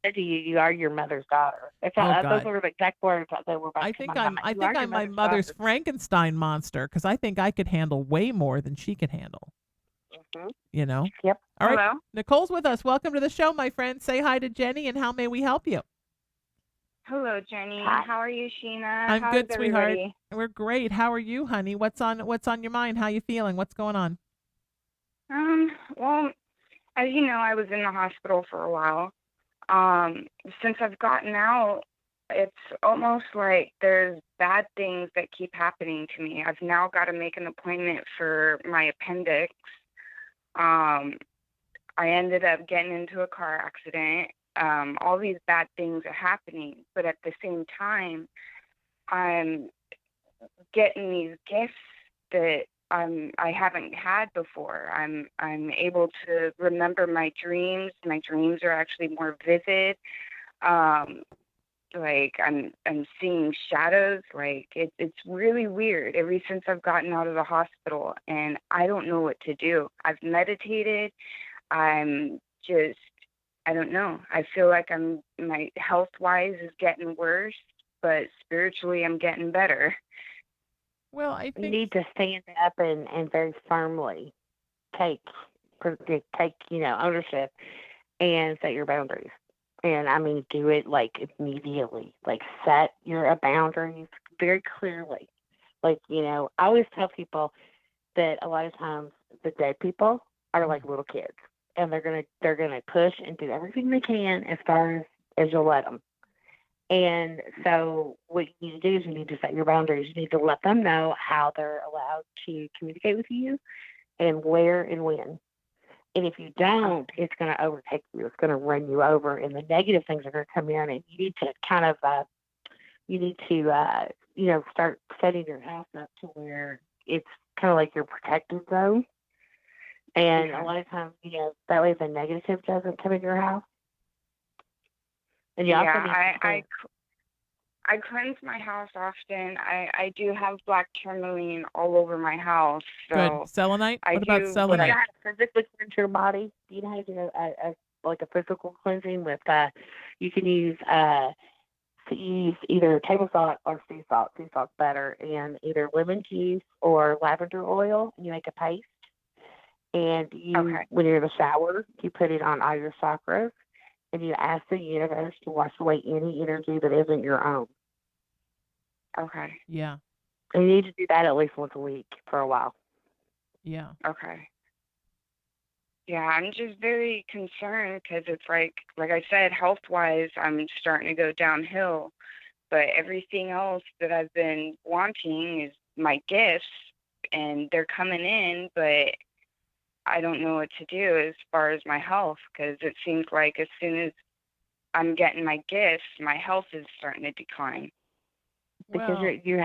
Said to you, you are your mother's daughter. Those God. were the exact words that were about I to think come out. I'm my mother's Frankenstein monster because I think I could handle way more than she could handle. Mhm. All Yep. right, Hello. Nicole's with us. Welcome to the show, my friend. Say hi to Jenny, and how may we help you? Hello, Jenny. Hi. How are you, Sheena? I'm How's good, sweetheart. everybody? We're great. How are you, honey? What's on your mind? How you feeling? What's going on? Well, as you know, I was in the hospital for a while. Since I've gotten out, it's almost like there's bad things that keep happening to me. I've now got to make an appointment for my appendix. I ended up getting into a car accident. All these bad things are happening, but at the same time, I'm getting these gifts that I haven't had before. I'm able to remember my dreams. My dreams are actually more vivid. Like I'm seeing shadows. Like it's really weird. Ever since I've gotten out of the hospital, and I don't know what to do. I've meditated. I'm just I don't know. I feel like my health wise is getting worse, but spiritually I'm getting better. Well, I You think need to stand up and very firmly take ownership and set your boundaries. And I mean, do it like immediately. Like set your boundaries very clearly. Like I always tell people that a lot of times the dead people are like little kids, and they're gonna push and do everything they can as far as you'll let them. And so what you need to do is you need to set your boundaries. You need to let them know how they're allowed to communicate with you and where and when. And if you don't, it's going to overtake you. It's going to run you over, and the negative things are going to come in. And you need to start setting your house up to where it's kind of like your protected zone. And a lot of times, that way the negative doesn't come in your house. And you also need I cleanse my house often. I do have black tourmaline all over my house. So good. Selenite? What about do you selenite? know how to physically cleanse your body? Do you know how to do a physical cleansing with you can use either table salt or sea salt. Sea salt's better, and either lemon juice or lavender oil, and you make a paste. And when you're in the shower, you put it on all your chakras, and you ask the universe to wash away any energy that isn't your own. Okay. Yeah. And you need to do that at least once a week for a while. Yeah. Okay. Yeah, I'm just very concerned because it's like I said, health-wise, I'm starting to go downhill. But everything else that I've been wanting is my gifts, and they're coming in, but I don't know what to do as far as my health, because it seems like as soon as I'm getting my gifts, my health is starting to decline. Because you're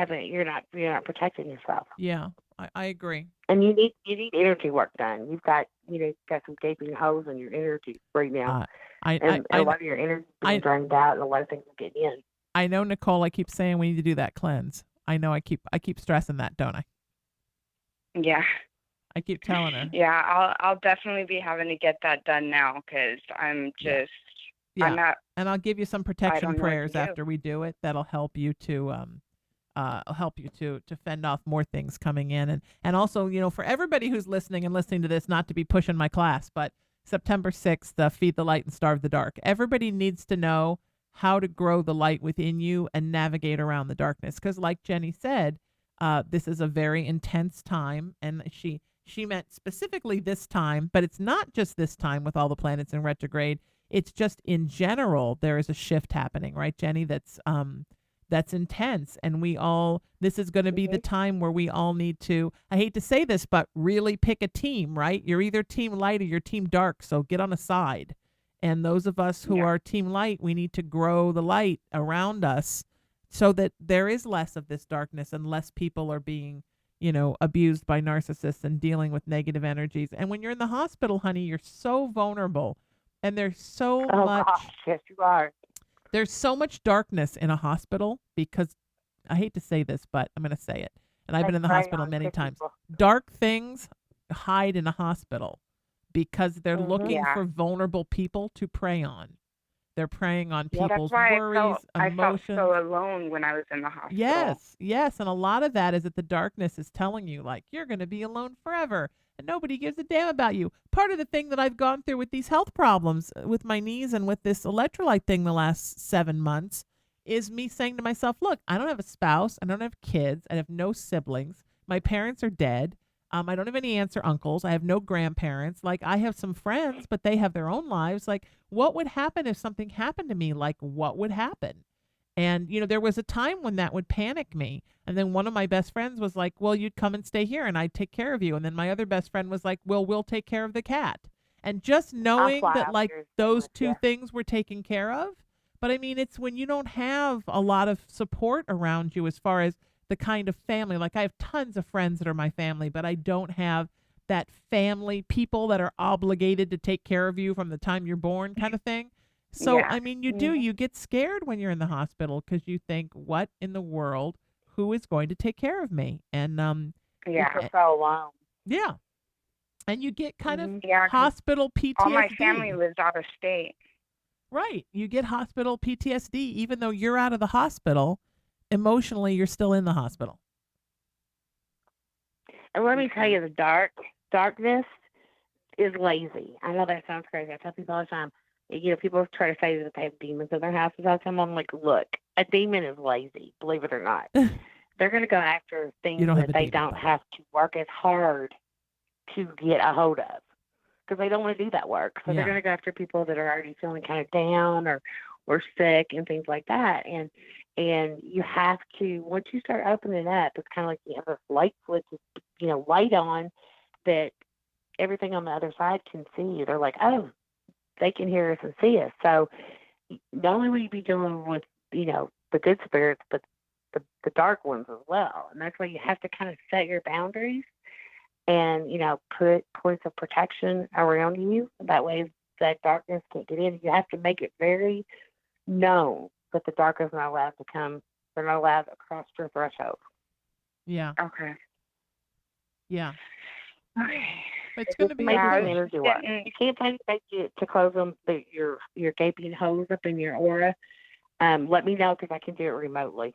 not protecting yourself. Yeah. I agree. And you need energy work done. You've got some gaping holes in your energy right now, and a lot of your energy is being drained out, and a lot of things are getting in. I know, Nicole. I keep saying we need to do that cleanse. I know. I keep stressing that, don't I? Yeah. I keep telling her. Yeah, I'll definitely be having to get that done now because I'm just I'm not. And I'll give you some protection prayers after we do it. That'll help you to to fend off more things coming in, and also, for everybody who's listening to this, not to be pushing my class, but September 6th, Feed the Light and Starve the Dark. Everybody needs to know how to grow the light within you and navigate around the darkness, because like Jenny said, this is a very intense time, and she meant specifically this time, but it's not just this time with all the planets in retrograde. It's just in general there is a shift happening, right, Jenny? That's intense, and this is going to be the time where we all need to, I hate to say this, but really pick a team, right? You're either team light or you're team dark, so get on a side. And those of us who are team light, we need to grow the light around us so that there is less of this darkness and less people are being, abused by narcissists and dealing with negative energies. And when you're in the hospital, honey, you're so vulnerable, and there's so much. Gosh, yes, you are. There's so much darkness in a hospital because, I hate to say this, but I'm going to say it. And I've been in the hospital many times. Dark things hide in a hospital because they're looking for vulnerable people to prey on. They're preying on people's worries, emotions. I felt so alone when I was in the hospital. Yes. And a lot of that is that the darkness is telling you, like, you're going to be alone forever. And nobody gives a damn about you. Part of the thing that I've gone through with these health problems with my knees and with this electrolyte thing the last 7 months is me saying to myself, look, I don't have a spouse. I don't have kids. I have no siblings. My parents are dead. I don't have any aunts or uncles. I have no grandparents. Like, I have some friends, but they have their own lives. Like, what would happen if something happened to me? Like, what would happen? And, there was a time when that would panic me. And then one of my best friends was like, well, you'd come and stay here and I'd take care of you. And then my other best friend was like, well, we'll take care of the cat. And just knowing that, like, those two things were taken care of. But I mean, it's when you don't have a lot of support around you as far as the kind of family. Like, I have tons of friends that are my family, but I don't have that family, people that are obligated to take care of you from the time you're born kind of thing. So, I mean, you get scared when you're in the hospital because you think, what in the world, who is going to take care of me? And, you're so alone. Yeah. And you get kind of hospital PTSD. All my family lives out of state. Right. You get hospital PTSD, even though you're out of the hospital. Emotionally, you're still in the hospital. And let me tell you, the darkness is lazy. I know that sounds crazy. I tell people all the time. People try to say that they have demons in their houses all the time. I'm like, look, a demon is lazy, believe it or not. They're going to go after things that they don't have to work as hard to get a hold of because they don't want to do that work. So they're going to go after people that are already feeling kind of down or sick and things like that. And you have to, once you start opening up, it's kind of like you have this light switch, light on that everything on the other side can see you. They're like, oh, they can hear us and see us. So not only will you be dealing with, the good spirits, but the dark ones as well. And that's why you have to kind of set your boundaries and, put points of protection around you. That way that darkness can't get in. You have to make it very known that the dark is not allowed to come. They're not allowed to cross your threshold. Yeah. Okay. Yeah. Okay. But it's going to be energy work. You can't find anybody to close them, your gaping holes up in your aura. Let me know because I can do it remotely.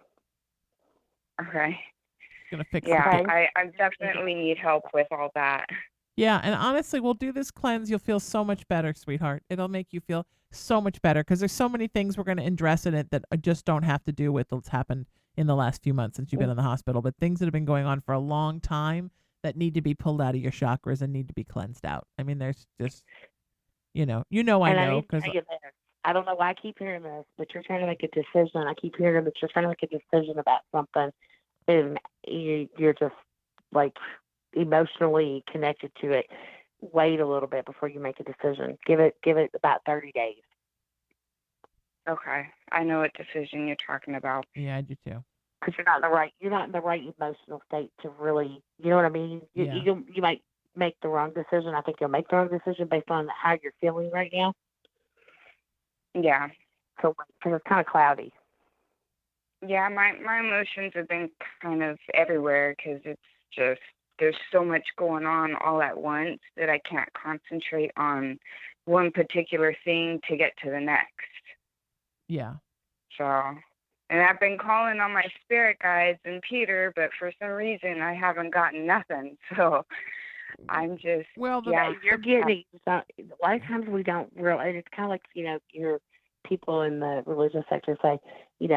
Okay. It's going to fix it. I definitely need help with all that. Yeah, and honestly, we'll do this cleanse. You'll feel so much better, sweetheart. It'll make you feel so much better because there's so many things we're going to address in it that just don't have to do with what's happened in the last few months since you've been in the hospital, but things that have been going on for a long time that need to be pulled out of your chakras and need to be cleansed out. I mean, there's just, I know because I don't know why I keep hearing this, but you're trying to make a decision. I keep hearing that you're trying to make a decision about something, and you're just like emotionally connected to it. Wait a little bit before you make a decision. Give it about 30 days. Okay, I know what decision you're talking about. Yeah, I do too. because you're not in the right emotional state to really, you know what I mean? Yeah. You might make the wrong decision. I think you'll make the wrong decision based on how you're feeling right now. Yeah. So, because it's kind of cloudy. Yeah, my emotions have been kind of everywhere because it's just there's so much going on all at once that I can't concentrate on one particular thing to get to the next. Yeah. So, and I've been calling on my spirit guides and Peter, but for some reason I haven't gotten nothing. So I'm just, Well, yeah. You're getting it. A lot of times we don't realize. It's kind of like, your people in the religious sector say, you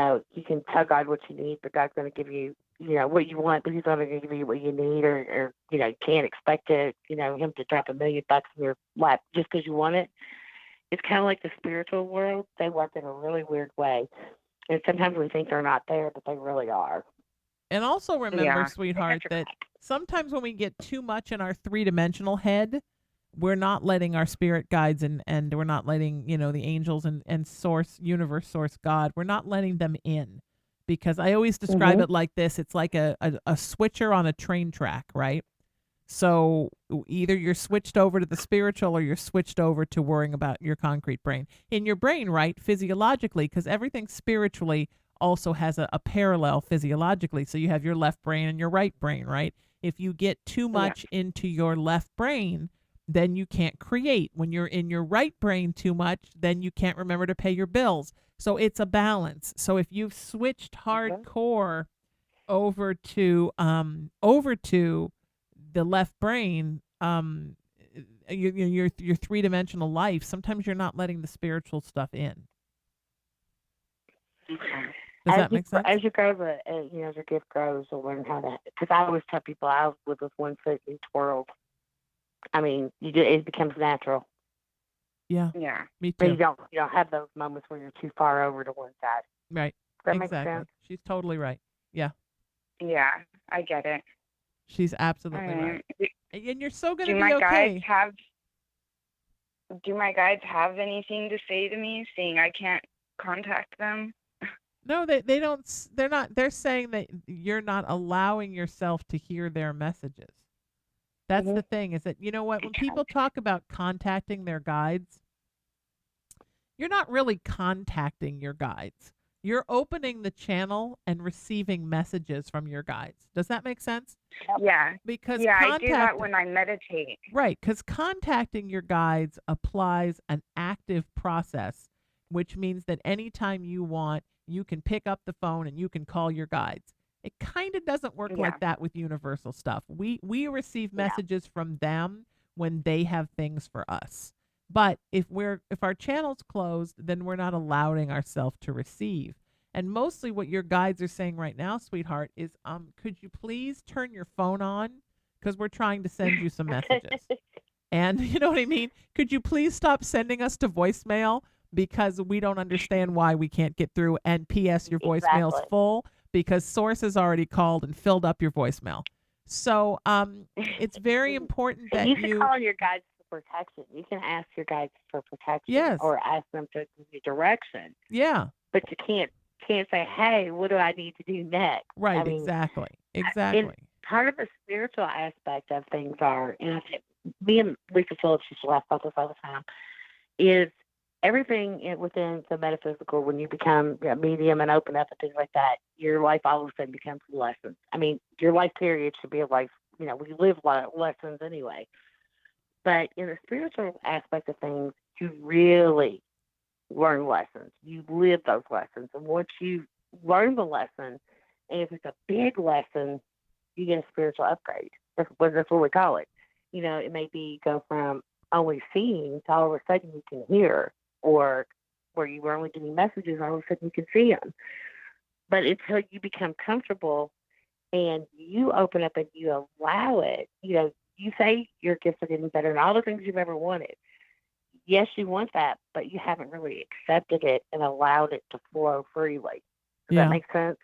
can tell God what you need, but God's going to give you, what you want, but He's going to give you what you need, or you can't expect Him to drop $1 million in your lap just because you want it. It's kind of like the spiritual world. They work in a really weird way, and sometimes we think they're not there, but they really are. And also remember, Yeah. sweetheart, that sometimes when we get too much in our three-dimensional head, we're not letting our spirit guides and we're not letting, the angels and universe source God, we're not letting them in. Because I always describe it like this. It's like a switcher on a train track, right? So either you're switched over to the spiritual or you're switched over to worrying about your concrete brain. In your brain, right, physiologically, because everything spiritually also has a parallel physiologically. So you have your left brain and your right brain, right? If you get too much into your left brain, then you can't create. When you're in your right brain too much, then you can't remember to pay your bills. So it's a balance. So if you've switched hardcore over to the left brain, your three-dimensional life, sometimes you're not letting the spiritual stuff in. Does that make sense? As you grow, as your gift grows, you'll learn how to. Because I always tell people I live with one foot in each world. I mean, it becomes natural. Yeah. Yeah. Me But too. you don't have those moments where you're too far over to one side. Right. Does that Exactly. make sense? She's totally right. Yeah. Yeah, I get it. She's absolutely right. And you're so going to Do be my okay. guides have anything to say to me, seeing I can't contact them? No, they don't. They're not. They're saying that you're not allowing yourself to hear their messages. That's the thing, is that, you know what, when people talk about contacting their guides, you're not really contacting your guides. You're opening the channel and receiving messages from your guides. Does that make sense? Yeah. Because I do that when I meditate. Right, because contacting your guides applies an active process, which means that anytime you want, you can pick up the phone and you can call your guides. It kind of doesn't work like that with universal stuff. We receive messages from them when they have things for us. But if our channel's closed, then we're not allowing ourselves to receive. And mostly what your guides are saying right now, sweetheart, is could you please turn your phone on? Because we're trying to send you some messages. And you know what I mean? Could you please stop sending us to voicemail? Because we don't understand why we can't get through. And P.S. your voicemail's full because Source has already called and filled up your voicemail. So it's very important that you can call your guides for protection. You can ask your guides for protection, or ask them to give you direction. Yeah. But you can't say, "Hey, what do I need to do next?" Right. I mean, exactly. And part of the spiritual aspect of things are, and I think me and Lisa Phillips used to laugh about this all the time, is everything within the metaphysical. When you become a medium and open up and things like that, your life all of a sudden becomes lessons. I mean, your life period should be a life. We live lessons anyway. But in the spiritual aspect of things, you really learn lessons. You live those lessons. And once you learn the lesson, and if it's a big lesson, you get a spiritual upgrade. That's what we call it. It may be go from only seeing to all of a sudden you can hear, or where you were only getting messages, all of a sudden you can see them. But until you become comfortable and you open up and you allow it, you say your gifts are getting better and all the things you've ever wanted. Yes, you want that, but you haven't really accepted it and allowed it to flow freely. Does that make sense?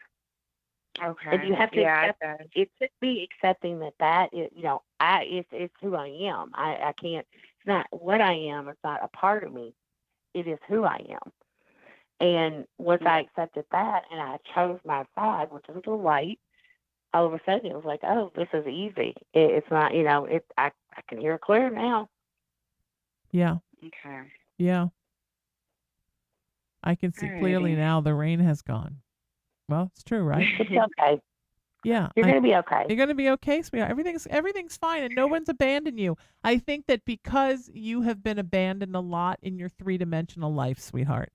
Okay. And you have to accept it. Should be accepting that is, it's who I am. I can't. It's not what I am. It's not a part of me. It is who I am. And once I accepted that and I chose my side, which is the light, all of a sudden it was like, oh, this is easy. It's not, I can hear clear now. Yeah. Okay. Yeah. I can see clearly Alrighty. now the rain has gone. Well, it's true, right? It's okay. Yeah. You're going to be okay. You're going to be okay, sweetheart. Everything's fine, and no one's abandoned you. I think that because you have been abandoned a lot in your three-dimensional life, sweetheart,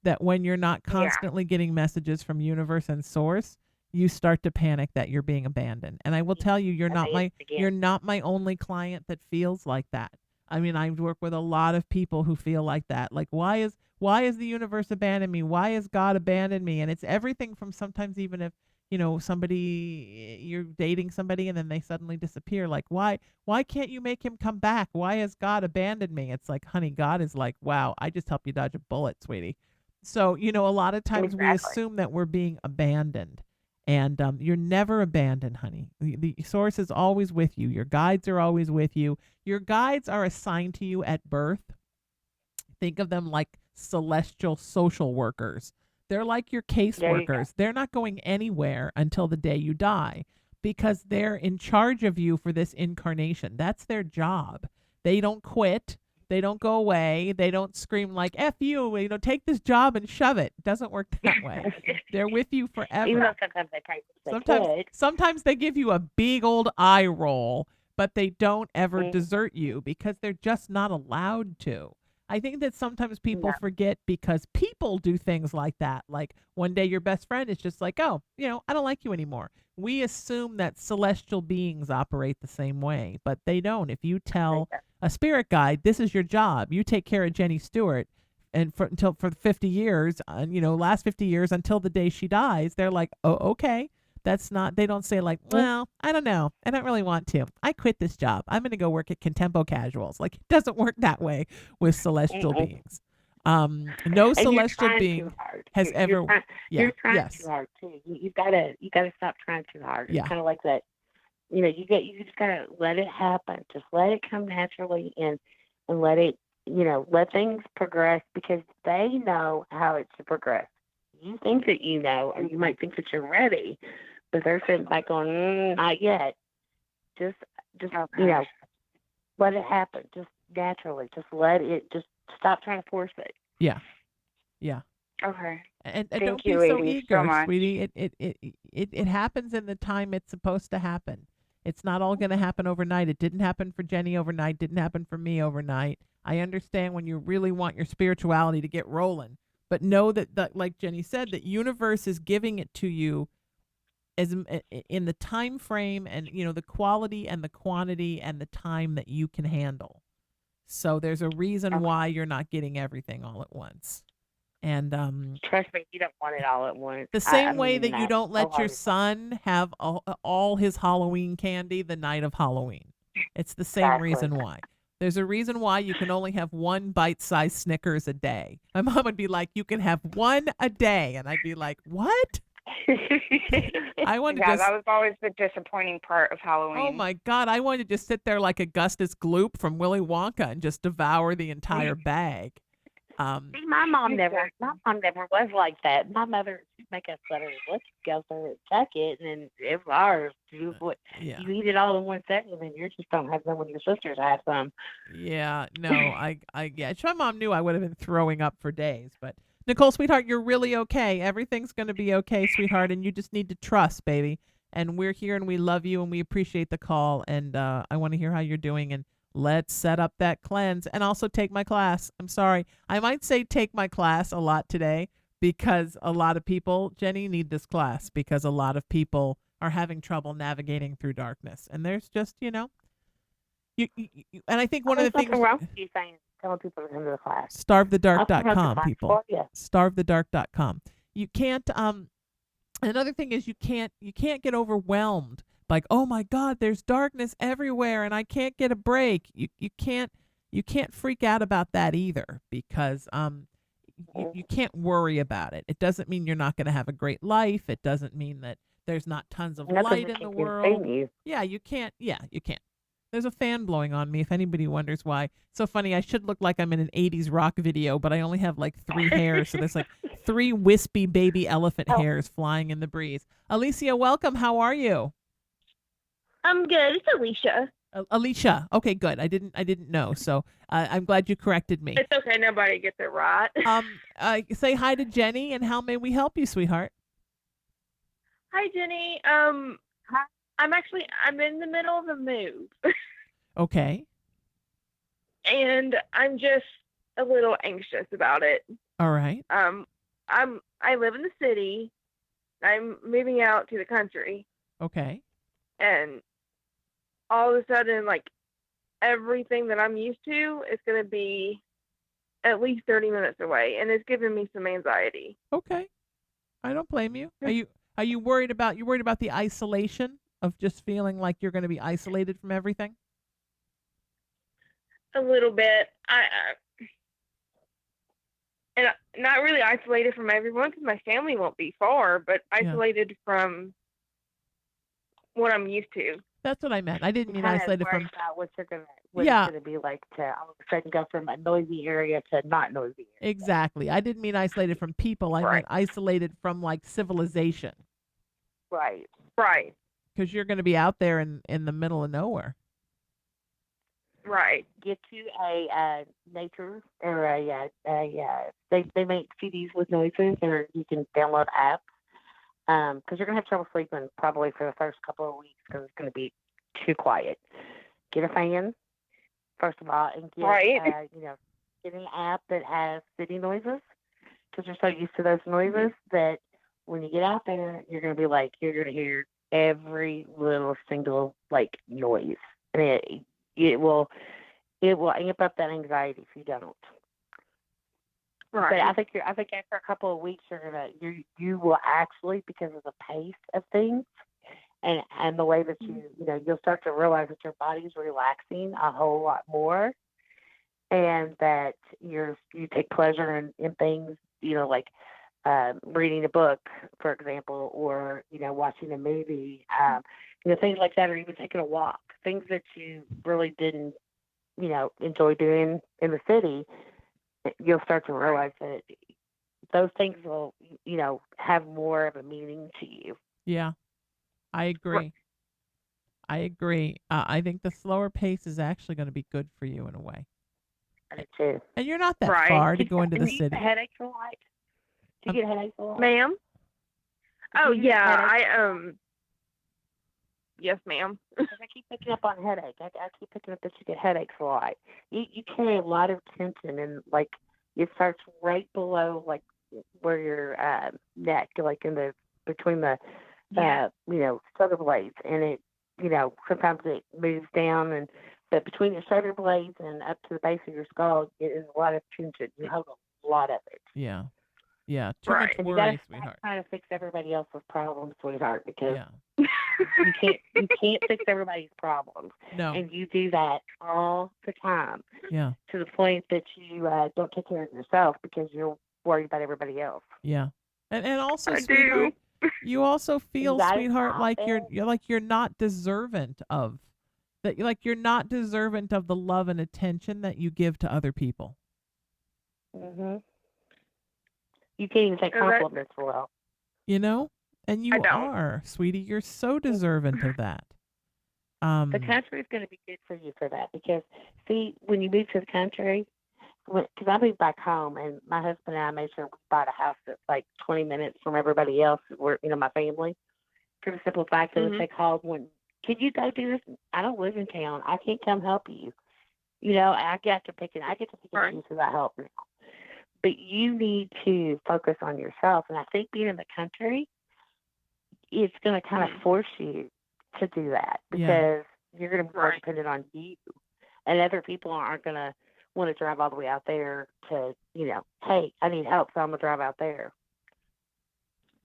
that when you're not constantly getting messages from universe and source, you start to panic that you're being abandoned. And I will tell you, you're not my only client that feels like that. I mean, I work with a lot of people who feel like that. Like, why is the universe abandoned me? Why has God abandoned me? And it's everything from sometimes even if, you're dating somebody and then they suddenly disappear. Like, why can't you make him come back? Why has God abandoned me? It's like, honey, God is like, wow, I just helped you dodge a bullet, sweetie. So, a lot of times we assume that we're being abandoned. And you're never abandoned, honey. The source is always with you. Your guides are always with you. Your guides are assigned to you at birth. Think of them like celestial social workers. They're like your caseworkers. They're not going anywhere until the day you die because they're in charge of you for this incarnation. That's their job. They don't quit. They don't go away. They don't scream like, F you, take this job and shove it. It doesn't work that way. They're with you forever. Even though sometimes they probably sometimes they give you a big old eye roll, but they don't ever desert you because they're just not allowed to. I think that sometimes people forget because people do things like that. Like one day your best friend is just like, oh, I don't like you anymore. We assume that celestial beings operate the same way, but they don't. If you tell a spirit guide, this is your job, you take care of Jenny Stewart, and for 50 years, last 50 years until the day she dies, they're like, oh, okay. That's not, they don't say like, well, I don't know. I don't really want to. I quit this job. I'm going to go work at Contempo Casuals. Like, it doesn't work that way with celestial beings. No celestial being has ever. You're trying too hard too. You gotta stop trying too hard. It's kind of like that. You just gotta let it happen. Just let it come naturally and let it. Let things progress because they know how it should progress. You think that you know, or you might think that you're ready, but they're sitting back going, not yet. Just let it happen. Just naturally. Just let it. Just stop trying to force it. Yeah. Okay. And Thank don't you, be so ladies, eager, so much. sweetie. It happens in the time it's supposed to happen. It's not all going to happen overnight. It didn't happen for Jenny overnight. Didn't happen for me overnight. I understand when you really want your spirituality to get rolling, but know that like Jenny said, that universe is giving it to you as in the time frame and the quality and the quantity and the time that you can handle. So there's a reason why you're not getting everything all at once. And trust me, you don't want it all at once. The same way that you don't let your son have all his Halloween candy the night of Halloween. It's the same reason why. There's a reason why you can only have one bite-sized Snickers a day. My mom would be like, you can have one a day. And I'd be like, what? I wanted that was always the disappointing part of Halloween. Oh my God, I wanted to just sit there like Augustus Gloop from Willy Wonka and just devour the entire bag. See, my mom never was like that. My mother, she'd make us let her look together and check it, and it was ours. You eat it all in one setting, and then you just don't have some when your sisters have some. Yeah, no, if my mom knew, I would have been throwing up for days. But Nicole, sweetheart, you're really okay. Everything's going to be okay, sweetheart, and you just need to trust, baby. And we're here, and we love you, and we appreciate the call. And I want to hear how you're doing, and let's set up that cleanse and also take my class. I'm sorry. I might say take my class a lot today because a lot of people, Jenny, need this class because a lot of people are having trouble navigating through darkness. And there's just, you and I think one of the things. There's nothing wrong with you saying, telling people to come to the class. Starvethedark.com, people. Starvethedark.com. You can't, another thing is you can't get overwhelmed. Like, oh my God, there's darkness everywhere and I can't get a break. You can't freak out about that either because you can't worry about it. It doesn't mean you're not going to have a great life. It doesn't mean that there's not tons of light in the world. Yeah, you can't. There's a fan blowing on me, if anybody wonders why. So funny, I should look like I'm in an 80s rock video, but I only have like 3 hairs. So there's like 3 wispy baby elephant Oh, hairs flying in the breeze. Alicia, welcome. How are you? I'm good. It's Alicia. Alicia. Okay, good. I didn't know. So I'm glad you corrected me. It's okay. Nobody gets it right. Say hi to Jenny, and how may we help you, sweetheart? Hi, Jenny. I'm in the middle of a move, Okay. and I'm just a little anxious about it. All right. I live in the city. I'm moving out to the country, Okay. and all of a sudden, like, everything that I'm used to is going to be at least 30 minutes away, and it's giving me some anxiety. Okay. I don't blame you. Are you worried about the isolation of just feeling like you're going to be isolated from everything? A little bit. And not really isolated from everyone because my family won't be far, but isolated from what I'm used to. That's what I meant. I didn't mean kind of isolated worried from. about what it's Yeah. gonna be like to all of a sudden go from a noisy area to not noisy area. Exactly. I didn't mean isolated from people. I meant Right. isolated from like civilization, Right. Right. because you're going to be out there in the middle of nowhere. Right. Get you a nature or they make CDs with noises, or you can download apps. Because you're gonna have trouble sleeping probably for the first couple of weeks because it's gonna be too quiet. Get a fan first of all, and get Right. get an app that has city noises because you're so used to those noises that when you get out there, you're gonna be like you're gonna hear every little single like noise, and it will amp up that anxiety if you don't. Right. But I think after a couple of weeks you will actually, because of the pace of things and the way that you'll start to realize that your body's relaxing a whole lot more, and that you take pleasure in things, like reading a book, for example, or watching a movie, things like that, or even taking a walk, things that you really didn't enjoy doing in the city. You'll start to realize that those things will, have more of a meaning to you. Yeah, I agree. I agree. I think the slower pace is actually going to be good for you in a way. I do too. And you're not that Right. far to go into the Do you city. get headaches a lot? Do you get headaches a lot? Ma'am? Oh, Do you get yeah. headaches? Yes, ma'am. 'Cause I keep picking up on headache. I keep picking up that you get headaches a lot. You carry a lot of tension, and like it starts right below like where your neck, like between the shoulder blades, and it sometimes it moves down, but between your shoulder blades and up to the base of your skull, it is a lot of tension. You hold a lot of it. Yeah. Yeah. Too Right. much And you worry, gotta stop sweetheart. trying to fix everybody else's problems, sweetheart, because Yeah. you can't fix everybody's problems. No. And you do that all the time Yeah. to the point that you don't take care of yourself because you're worried about everybody else. Yeah. And also, I sweetheart, do. you also feel, gotta sweetheart, stop like it. you're not deserving of that. Like you're not deserving of the love and attention that you give to other people. Mhm. You can't even take So that- compliments well. And you I don't. are, sweetie. You're so deserving of that. The country is going to be good for you for that because, see, when you move to the country, because I moved back home, and my husband and I made sure we bought a house that's like 20 minutes from everybody else, my family, for the simple fact that if they called, can you go do this? I don't live in town. I can't come help you. I get to pick and Right. choose who I help now. But you need to focus on yourself, and I think being in the country, it's going to kind of force you to do that because you're going to be more Right. dependent on you, and other people aren't going to want to drive all the way out there to, hey, I need help, so I'm going to drive out there.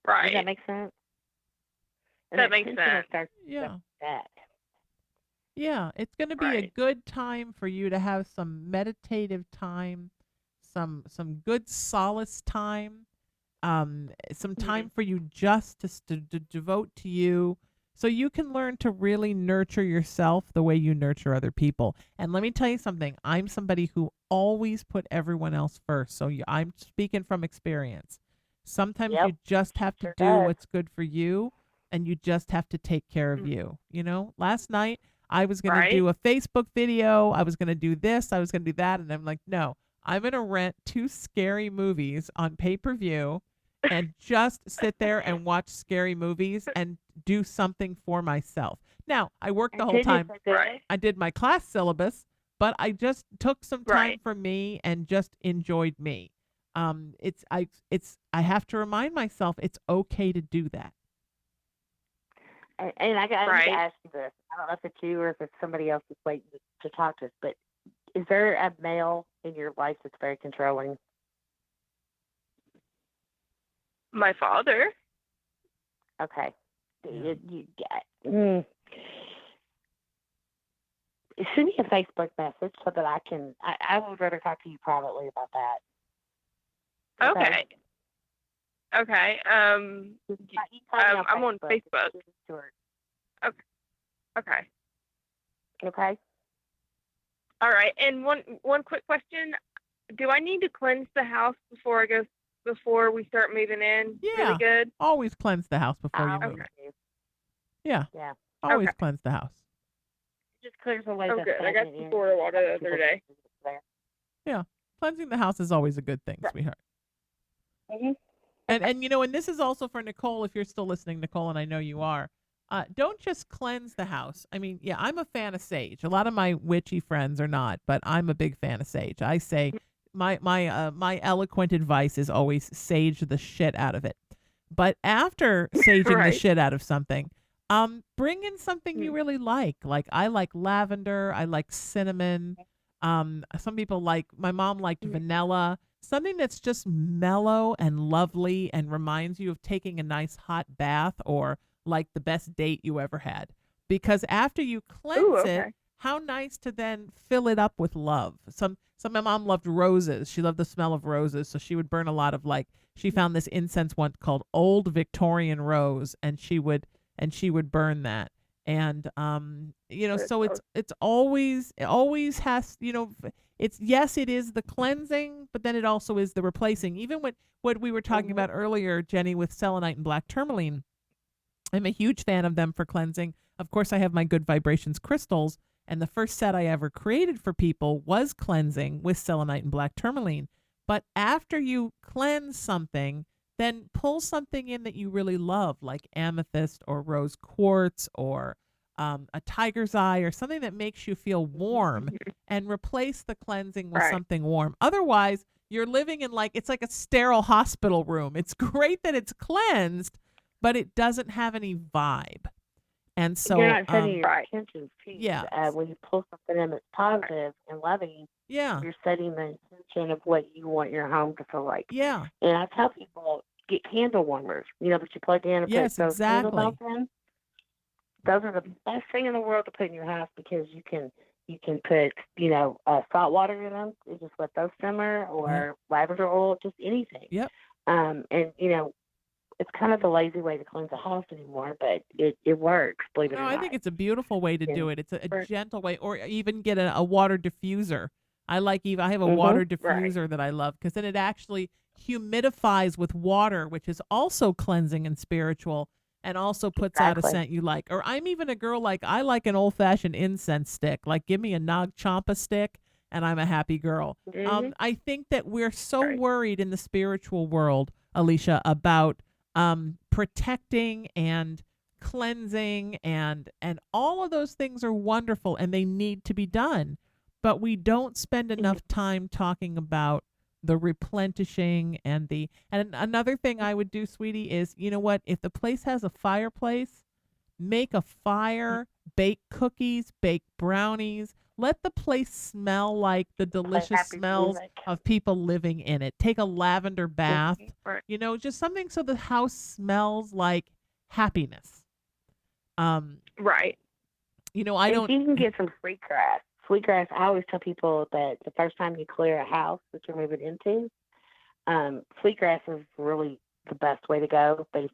Does Right. that make sense? And That makes tension will sense. start to Yeah. that. Yeah, it's going to be a Right. good time for you to have some meditative time, some good solace time, some time for you just to devote to you, So you can learn to really nurture yourself the way you nurture other people. And let me tell you something. I'm somebody who always put everyone else first. So I'm speaking from experience. Sometimes Yep. you just have to Sure do does. what's good for you, and you just have to take care of you. You know, last night I was going to Right. do a Facebook video. I was going to do this. I was going to do that. And I'm like, no, I'm going to rent 2 scary movies on pay-per-view and just sit there and watch scary movies and do something for myself. Now, I worked the And whole goodness time. are good. Right. I did my class syllabus, but I just took some time Right. for me and just enjoyed me. I have to remind myself it's okay to do that. And I need to Right. ask you this. I don't know if it's you or if it's somebody else that's waiting to talk to us, but is there a male in your life that's very controlling? My father. Okay. Yeah. Send me a Facebook message so that I would rather talk to you privately about that. Okay. Okay. You can find me I'm on It's Facebook. Susan Stewart. Okay. Okay. All right. And one quick question: do I need to cleanse the house before we start moving in? Yeah. Really good. Always cleanse the house before you I move. always do. Yeah. Yeah. Always Okay. cleanse the house. It just clears away Oh, the good. I got stagnant some energy Florida water the that other people day. there. Yeah. Cleansing the house is always a good thing, Right. sweetheart. Mhm. And and this is also for Nicole, if you're still listening, Nicole, and I know you are. Don't just cleanse the house. I mean, yeah, I'm a fan of sage. A lot of my witchy friends are not, but I'm a big fan of sage. I say my eloquent advice is always sage the shit out of it. But after saging the Right. shit out of something, bring in something you really like. Like I like lavender, I like cinnamon. Some people my mom liked vanilla. Something that's just mellow and lovely and reminds you of taking a nice hot bath or like the best date you ever had. Because after you cleanse Ooh, it, okay. how nice to then fill it up with love. My mom loved roses. She loved the smell of roses, so she would burn a lot of she found this incense one called Old Victorian Rose, and she would burn that. And so it always has, it is the cleansing, but then it also is the replacing. Even what we were talking about earlier, Jenny, with selenite and black tourmaline. I'm a huge fan of them for cleansing. Of course, I have my Good Vibrations crystals, and the first set I ever created for people was cleansing with selenite and black tourmaline. But after you cleanse something, then pull something in that you really love, like amethyst or rose quartz or a tiger's eye or something that makes you feel warm, and replace the cleansing with Right. something warm. Otherwise, you're living in it's like a sterile hospital room. It's great that it's cleansed, but it doesn't have any vibe. And so You're not setting your Right. intentions too. Yeah. When you pull something in that's positive and loving, Yeah. you're setting the intention of what you want your home to feel like. Yeah. And I tell people, get candle warmers, that you plug in and Yes, put those candle exactly. belts in. Those are the best thing in the world to put in your house because you can put, salt water in them and just let those simmer, or lavender oil, just anything. Yep. And it's kind of the lazy way to cleanse a house anymore, but it works, believe it No, or I not. think it's a beautiful way to Yeah. do it. It's a Right. gentle way, or even get a water diffuser. I have a Mhm. water Right. diffuser that I love because then it actually humidifies with water, which is also cleansing and spiritual, and also puts out a Exactly. scent you like. Or I'm even a girl I like an old fashioned incense stick. Like give me a Nag Champa stick, and I'm a happy girl. Mhm. I think that we're so Right. worried in the spiritual world, Alicia, about protecting and cleansing, and all of those things are wonderful and they need to be done, but we don't spend enough time talking about the replenishing and another thing I would do, sweetie, is what, if the place has a fireplace, make a fire, bake cookies, bake brownies, let the place smell like the delicious happy smells music. of people living in it. Take a lavender bath, Right. just something so the house smells like happiness. Right. I And don't. you can get some sweetgrass. Sweetgrass, I always tell people that the first time you clear a house that you're moving into, sweetgrass is really the best way to go. But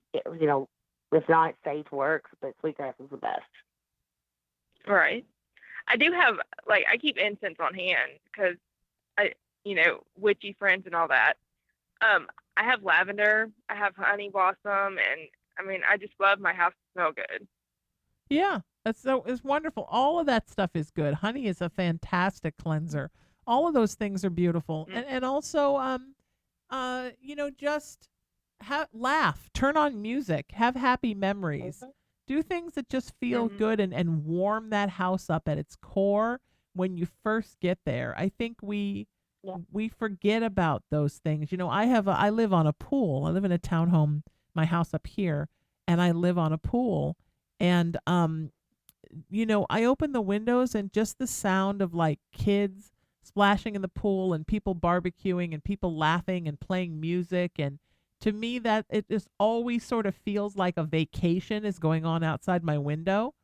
If not, sage works, but sweetgrass is the best. Right. I do have, like, I keep incense on hand because witchy friends and all that. I have lavender, I have honey blossom, and I mean, I just love my house to smell good. Yeah, it's wonderful. All of that stuff is good. Honey is a fantastic cleanser. All of those things are beautiful, and also just laugh, turn on music, have happy memories, do things that just feel good and warm that house up at its core when you first get there. I think we forget about those things. I live on a pool. I live in a townhome, my house up here, and I live on a pool. And I open the windows and just the sound of like kids splashing in the pool and people barbecuing and people laughing and playing music, and to me that it just always sort of feels like a vacation is going on outside my window.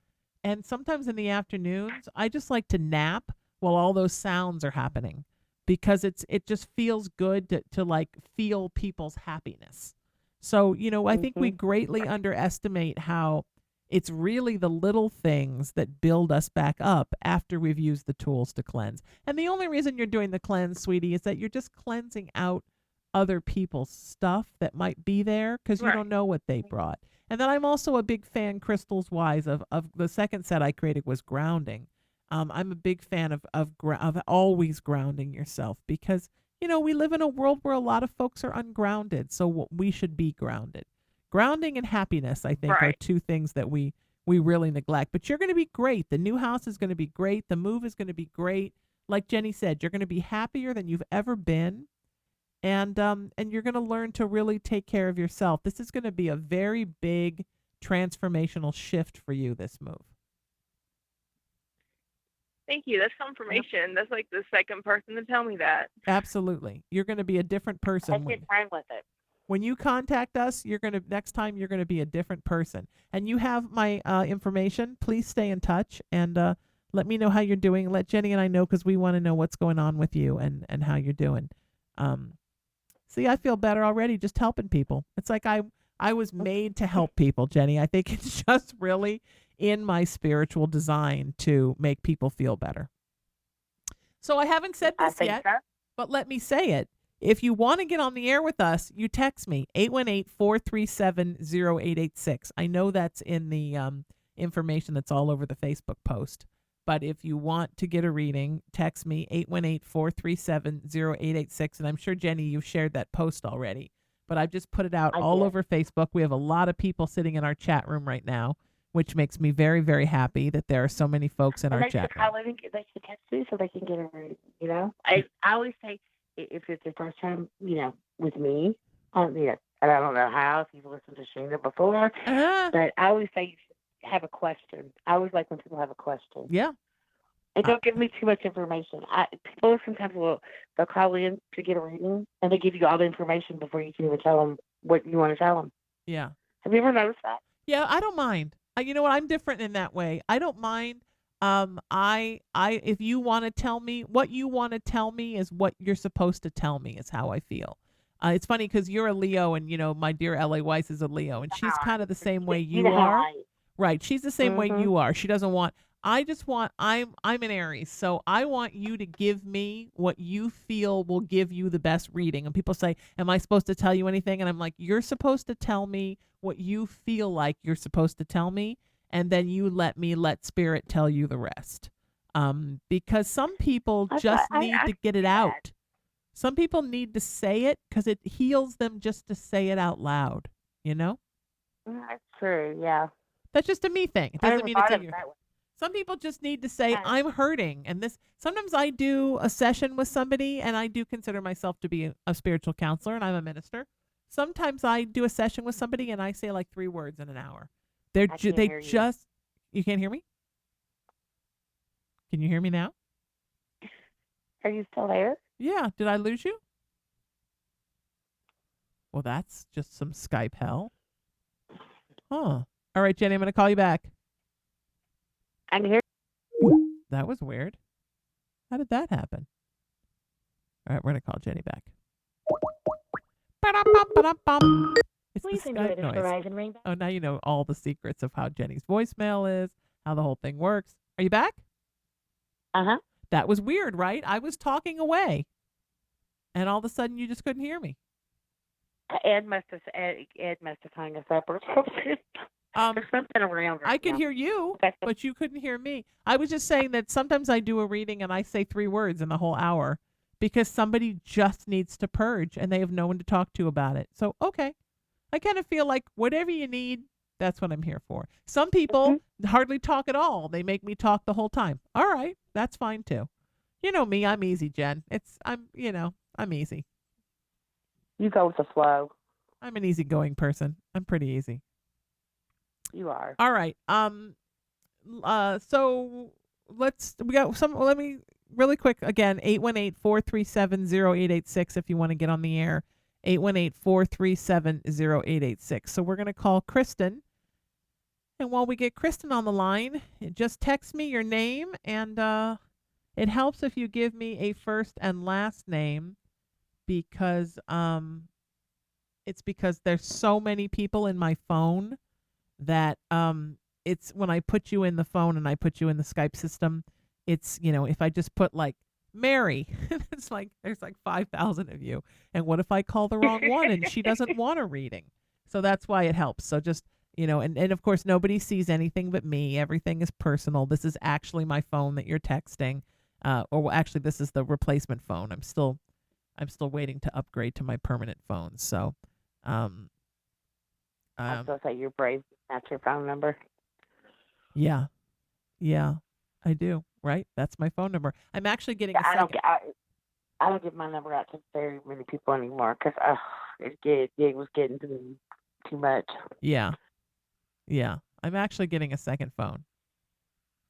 And sometimes in the afternoons I just like to nap while all those sounds are happening, because it just feels good to like feel people's happiness. So, I think we greatly underestimate how it's really the little things that build us back up after we've used the tools to cleanse. And the only reason you're doing the cleanse, sweetie, is that you're just cleansing out other people's stuff that might be there, because you don't know what they brought. And then I'm also a big fan, crystals wise, of the second set I created was grounding. I'm a big fan of always grounding yourself, because we live in a world where a lot of folks are ungrounded, so we should be grounded. Grounding and happiness, I think, are two things that we really neglect. But you're going to be great. The new house is going to be great. The move is going to be great. Like Jenny said, you're going to be happier than you've ever been, and you're going to learn to really take care of yourself. This is going to be a very big transformational shift for you, this move. Thank you. That's confirmation. That's like the second person to tell me that. Absolutely. You're going to be a different person. Take your time with it. When you contact us, next time you're going to be a different person. And you have my information. Please stay in touch and let me know how you're doing. Let Jenny and I know, because we want to know what's going on with you and how you're doing. See, I feel better already just helping people. It's like I was made to help people, Jenny. I think it's just really in my spiritual design to make people feel better. So I haven't said this yet, but let me say it. If you want to get on the air with us, you text me, 818-437-0886. I know that's in the information that's all over the Facebook post. But if you want to get a reading, text me, 818-437-0886. And I'm sure, Jenny, you've shared that post already. But I've just put it out all over Facebook. We have a lot of people sitting in our chat room right now, which makes me very, very happy that there are so many folks in our chat room. They should text me so they can get a reading, I always say, if it's your first time, with me, and I don't know how, if you've listened to Sheena before, but I always say you should have a question. I always like when people have a question. Yeah. And don't give me too much information. People sometimes they'll call in to get a reading, and they give you all the information before you can even tell them what you want to tell them. Yeah. Have you ever noticed that? Yeah, I don't mind. You know what? I'm different in that way. I don't mind. If you want to tell me what you want to tell me is what you're supposed to tell me is how I feel. It's funny because you're a Leo, and my dear L.A. Weiss is a Leo, and she's kind of the same way you are. Right. She's the same way you are. She doesn't want. I'm an Aries, so I want you to give me what you feel will give you the best reading. And people say, am I supposed to tell you anything? And I'm like, you're supposed to tell me what you feel like you're supposed to tell me. And then you let Spirit tell you the rest. Because some people just need to get it out. Some people need to say it because it heals them just to say it out loud, That's true, yeah. That's just a me thing. It doesn't mean it's in your... Some people just need to say, I'm hurting. And sometimes I do a session with somebody, and I do consider myself to be a spiritual counselor, and I'm a minister. Sometimes I do a session with somebody, and I say like 3 words in an hour. You can't hear me? Can you hear me now? Are you still there? Yeah. Did I lose you? Well, that's just some Skype hell. Huh. All right, Jenny, I'm going to call you back. I'm here. That was weird. How did that happen? All right, we're going to call Jenny back. Ba-dum-bum, ba-dum-bum. It's Please the enjoy Skype this noise. Verizon ringback. Oh, now you know all the secrets of how Jenny's voicemail is, how the whole thing works. Are you back? Uh-huh. That was weird, right? I was talking away, and all of a sudden you just couldn't hear me. Ed must have hung us up or something. There's something around right I could now. hear you, Okay. but you couldn't hear me. I was just saying that sometimes I do a reading and I say 3 words in the whole hour because somebody just needs to purge and they have no one to talk to about it. So, okay. I kind of feel like whatever you need, that's what I'm here for. Some people hardly talk at all. They make me talk the whole time. All right, that's fine too. You know me, I'm easy, Jen. I'm easy. You go with the flow. I'm an easygoing person. I'm pretty easy. You are. All right. So let me really quick again, 818-437-0886 if you want to get on the air. 818-437-0886. So we're going to call Kristen. And while we get Kristen on the line, just text me your name, and it helps if you give me a first and last name because it's because there's so many people in my phone that it's when I put you in the phone and I put you in the Skype system, it's, if I just put like Mary, it's like there's like 5,000 of you. And what if I call the wrong one and she doesn't want a reading? So that's why it helps. So just, and of course nobody sees anything but me. Everything is personal. This is actually my phone that you're texting. Actually this is the replacement phone. I'm still waiting to upgrade to my permanent phone. So I was going to say you're brave. That's your phone number. Yeah, I do. Right, that's my phone number. I'm actually getting. I don't give my number out to very many people anymore because it was getting to me too much. Yeah. I'm actually getting a second phone.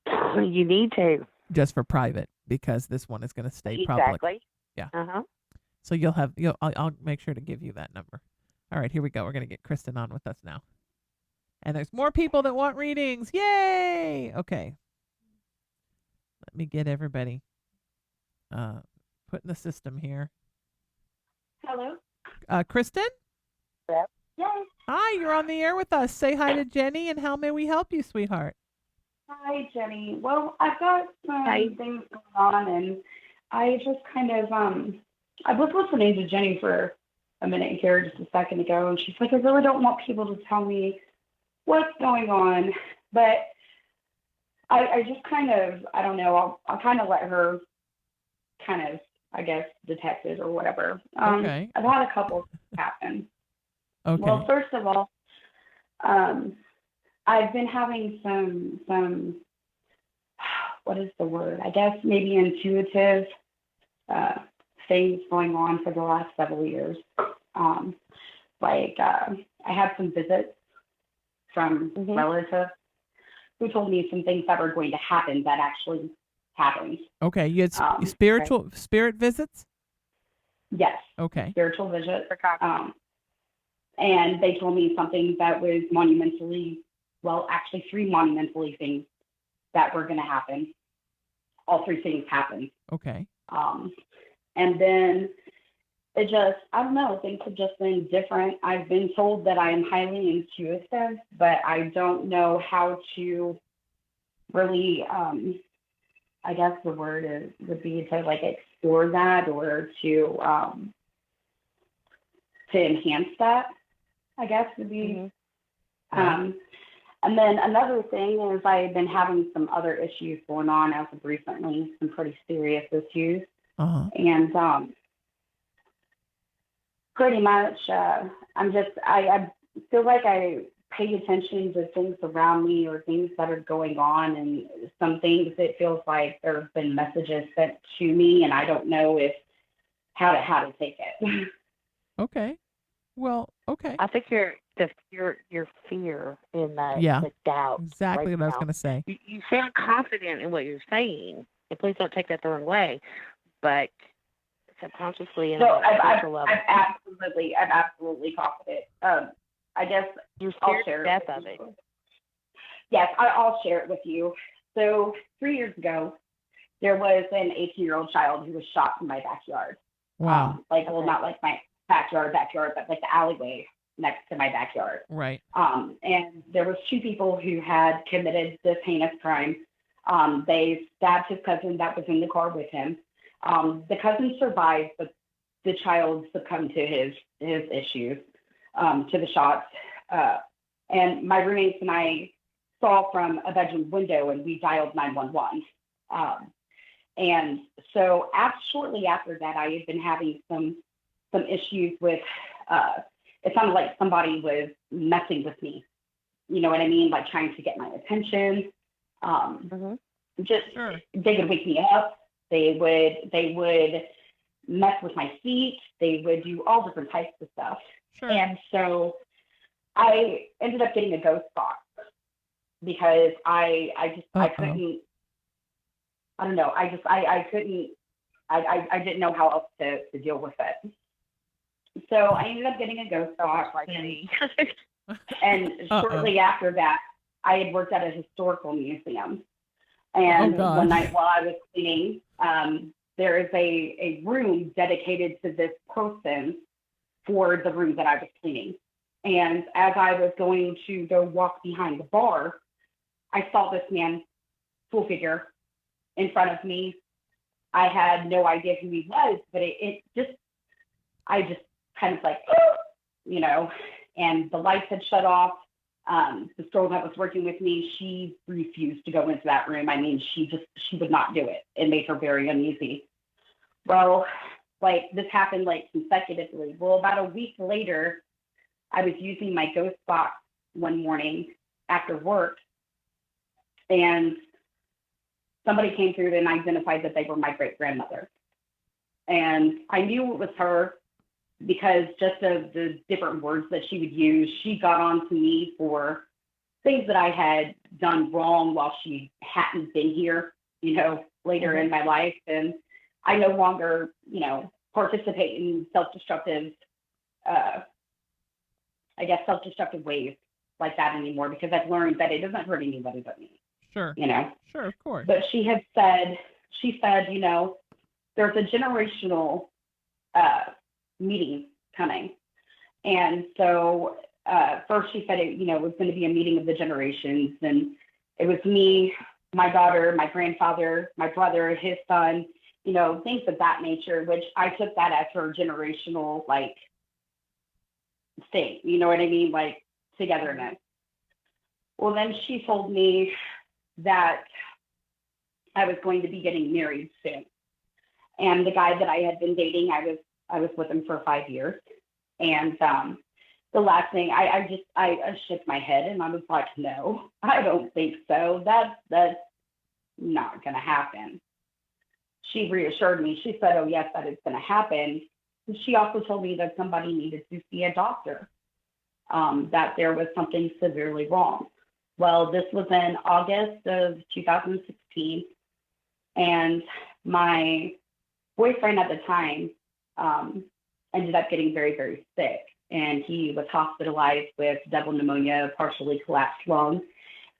You need to. Just for private because this one is going to stay public. Exactly. Yeah. So I'll make sure to give you that number. All right, here we go. We're going to get Kristen on with us now. And there's more people that want readings. Yay! Okay. Let me get everybody put in the system here. Hello? Kristen? Yep. Yes. Hi, you're on the air with us. Say hi to Jenny, and how may we help you, sweetheart? Hi, Jenny. Well, I've got some things going on, and I just kind of, I was listening to Jenny for a minute here just a second ago, and she's like, I really don't want people to tell me what's going on, but I just kind of, I don't know, I'll kind of let her kind of, I guess, detect it or whatever. Okay. I've had a couple happen. Okay. Well, first of all, I've been having some, what is the word? I guess maybe intuitive things going on for the last several years. I had some visits from relatives who told me some things that were going to happen that actually happened. Okay. You had spirit visits? Yes. Okay. Spiritual visits. And they told me something that was actually 3 monumentally things that were going to happen. All 3 things happened. Okay. And then it just, I don't know, things have just been different. I've been told that I am highly intuitive, but I don't know how to really, I guess the word would be to like explore that or to enhance that, I guess would be. And then another thing is I've been having some other issues going on as of recently, some pretty serious issues. And pretty much I feel like I pay attention to things around me or things that are going on, and some things it feels like there have been messages sent to me and I don't know how to take it. Okay. Well, okay. I think your fear in that, the doubt. Exactly right what I was now. going to say. You sound confident in what you're saying, and please don't take that the wrong way. But subconsciously, I'm absolutely confident. I guess you're I'll scared share to death it of it. Yes, I'll share it with you. So 3 years ago, there was an 18-year-old child who was shot in my backyard. Wow. Not like my backyard, but like the alleyway next to my backyard. Right. And there was two people who had committed this heinous crime. They stabbed his cousin that was in the car with him. The cousin survived, but the child succumbed to his issues, to the shots. And my roommates and I saw from a bedroom window, and we dialed 911. And so shortly after that, I had been having some issues with, it sounded like somebody was messing with me. You know what I mean? Like trying to get my attention. Just, Sure. they would wake me up. They would mess with my feet. They would do all different types of stuff. Sure. And so I ended up getting a ghost box because I couldn't, I don't know. I couldn't, I didn't know how else to deal with it. So I ended up getting a ghost box. And shortly after that, I had worked at a historical museum. And one night while I was cleaning, there is a room dedicated to this person for the room that I was cleaning. And as I was going to go walk behind the bar, I saw this man, full figure, in front of me. I had no idea who he was, but I just kind of like, you know, and the lights had shut off. The girl that was working with me, she refused to go into that room. I mean, she would not do it. It made her very uneasy. Well, like this happened like consecutively. Well, about a week later, I was using my ghost box one morning after work, and somebody came through and identified that they were my great grandmother. And I knew it was her because just of the different words that she would use. She got on to me for things that I had done wrong while she hadn't been here, you know, later in my life. And I no longer, you know, participate in self-destructive ways like that anymore, because I've learned that it doesn't hurt anybody but me. Sure. You know? Sure, of course. But she said, you know, there's a generational meeting coming. And so first she said, it was going to be a meeting of the generations. And it was me, my daughter, my grandfather, my brother, his son, you know, things of that nature, which I took that as her generational, like, thing. You know what I mean? Like, togetherness. Well, then she told me that I was going to be getting married soon. And the guy that I had been dating, I was with him for 5 years. And the last thing, I shook my head and I was like, no, I don't think so. That's not going to happen. She reassured me. She said, oh, yes, that is going to happen. And she also told me that somebody needed to see a doctor, that there was something severely wrong. Well, this was in August of 2016. And my boyfriend at the time ended up getting very, very sick. And he was hospitalized with double pneumonia, partially collapsed lung,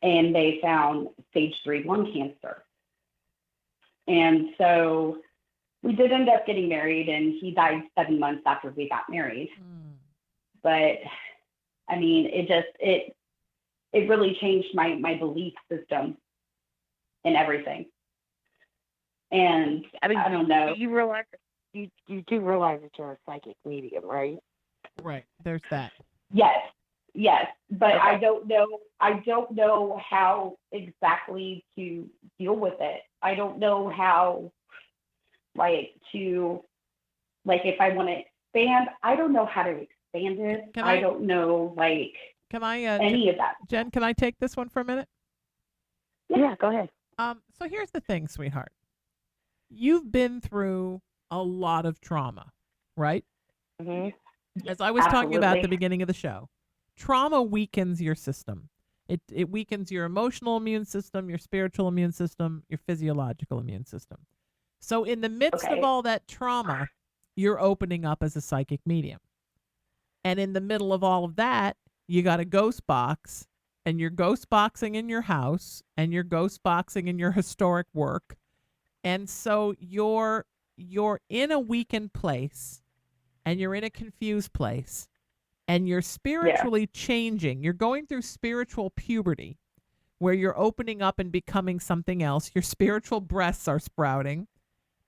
and they found stage 3 lung cancer. And so we did end up getting married, and he died 7 months after we got married. But I mean, it really changed my belief system in everything. And I mean, I don't know. You realize you do realize that you're a psychic medium, right? Right. There's that. Yes. But Okay. I don't know how exactly to deal with it. I don't know how, if I want to expand, I don't know how to expand it. I don't know, can I, any of that. Jen, can I take this one for a minute? Yeah, go ahead. So here's the thing, sweetheart. You've been through a lot of trauma, right? Mm-hmm. As I was talking about at Absolutely. the beginning of the show, trauma weakens your system. It weakens your emotional immune system, your spiritual immune system, your physiological immune system. So in the midst of all that trauma, you're opening up as a psychic medium. And in the middle of all of that, you got a ghost box, and you're ghost boxing in your house, and you're ghost boxing in your historic work. And so you're in a weakened place, and you're in a confused place, and you're spiritually changing. You're going through spiritual puberty where you're opening up and becoming something else. Your spiritual breasts are sprouting.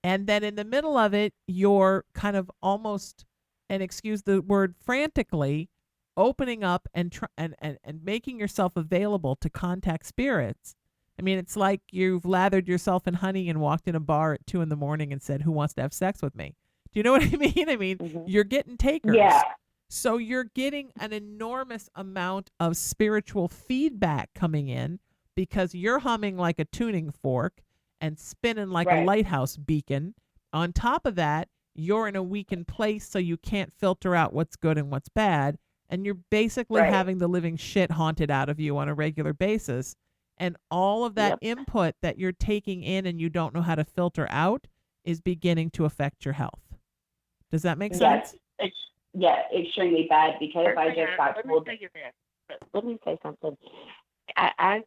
And then in the middle of it, you're kind of almost, and excuse the word, frantically opening up and making yourself available to contact spirits. I mean, it's like you've lathered yourself in honey and walked in a bar at 2 a.m. and said, "Who wants to have sex with me?" Do you know what I mean? I mean, you're getting takers. Yeah. So you're getting an enormous amount of spiritual feedback coming in because you're humming like a tuning fork and spinning like a lighthouse beacon. On top of that, you're in a weakened place, so you can't filter out what's good and what's bad. And you're basically having the living shit haunted out of you on a regular basis. And all of that input that you're taking in and you don't know how to filter out is beginning to affect your health. Does that make sense? Yes, extremely bad, because I just got told. Let me say something. I'm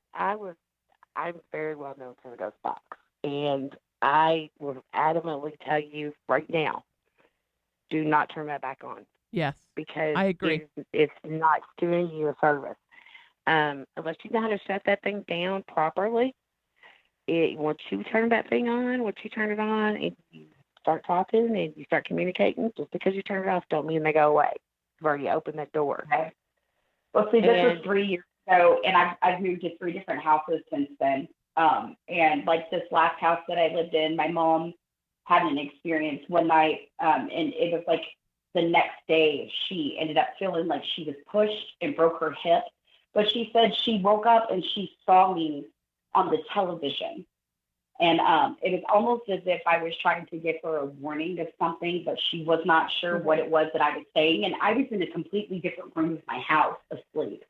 very well known for those box, and I will adamantly tell you right now, do not turn that back on. Yes, because I agree. It's not doing you a service. Unless you know how to shut that thing down properly, once you turn that thing on, once you turn it on, and you start talking and you start communicating, just because you turn it off don't mean they go away. You've already opened that door. Okay. Well, see, this was 3 years ago, and I've moved to 3 different houses since then. And like this last house that I lived in, my mom had an experience one night, and it was like the next day she ended up feeling like she was pushed and broke her hip. But she said she woke up and she saw me on the television. And it was almost as if I was trying to give her a warning of something, but she was not sure what it was that I was saying. And I was in a completely different room of my house asleep.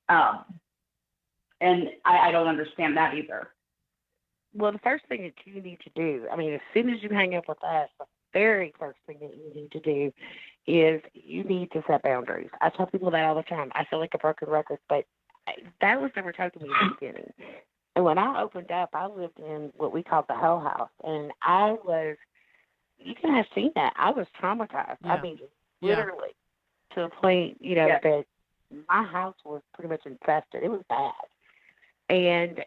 And I don't understand that either. Well, the first thing that you need to do, I mean, as soon as you hang up with us, the very first thing that you need to do is you need to set boundaries. I tell people that all the time. I feel like a broken record, but that was never told to me in the beginning. And when I opened up, I lived in what we call the hell house. And I was, you can have seen that. I was traumatized. Yeah. I mean, literally, to the point, that my house was pretty much infested. It was bad. And,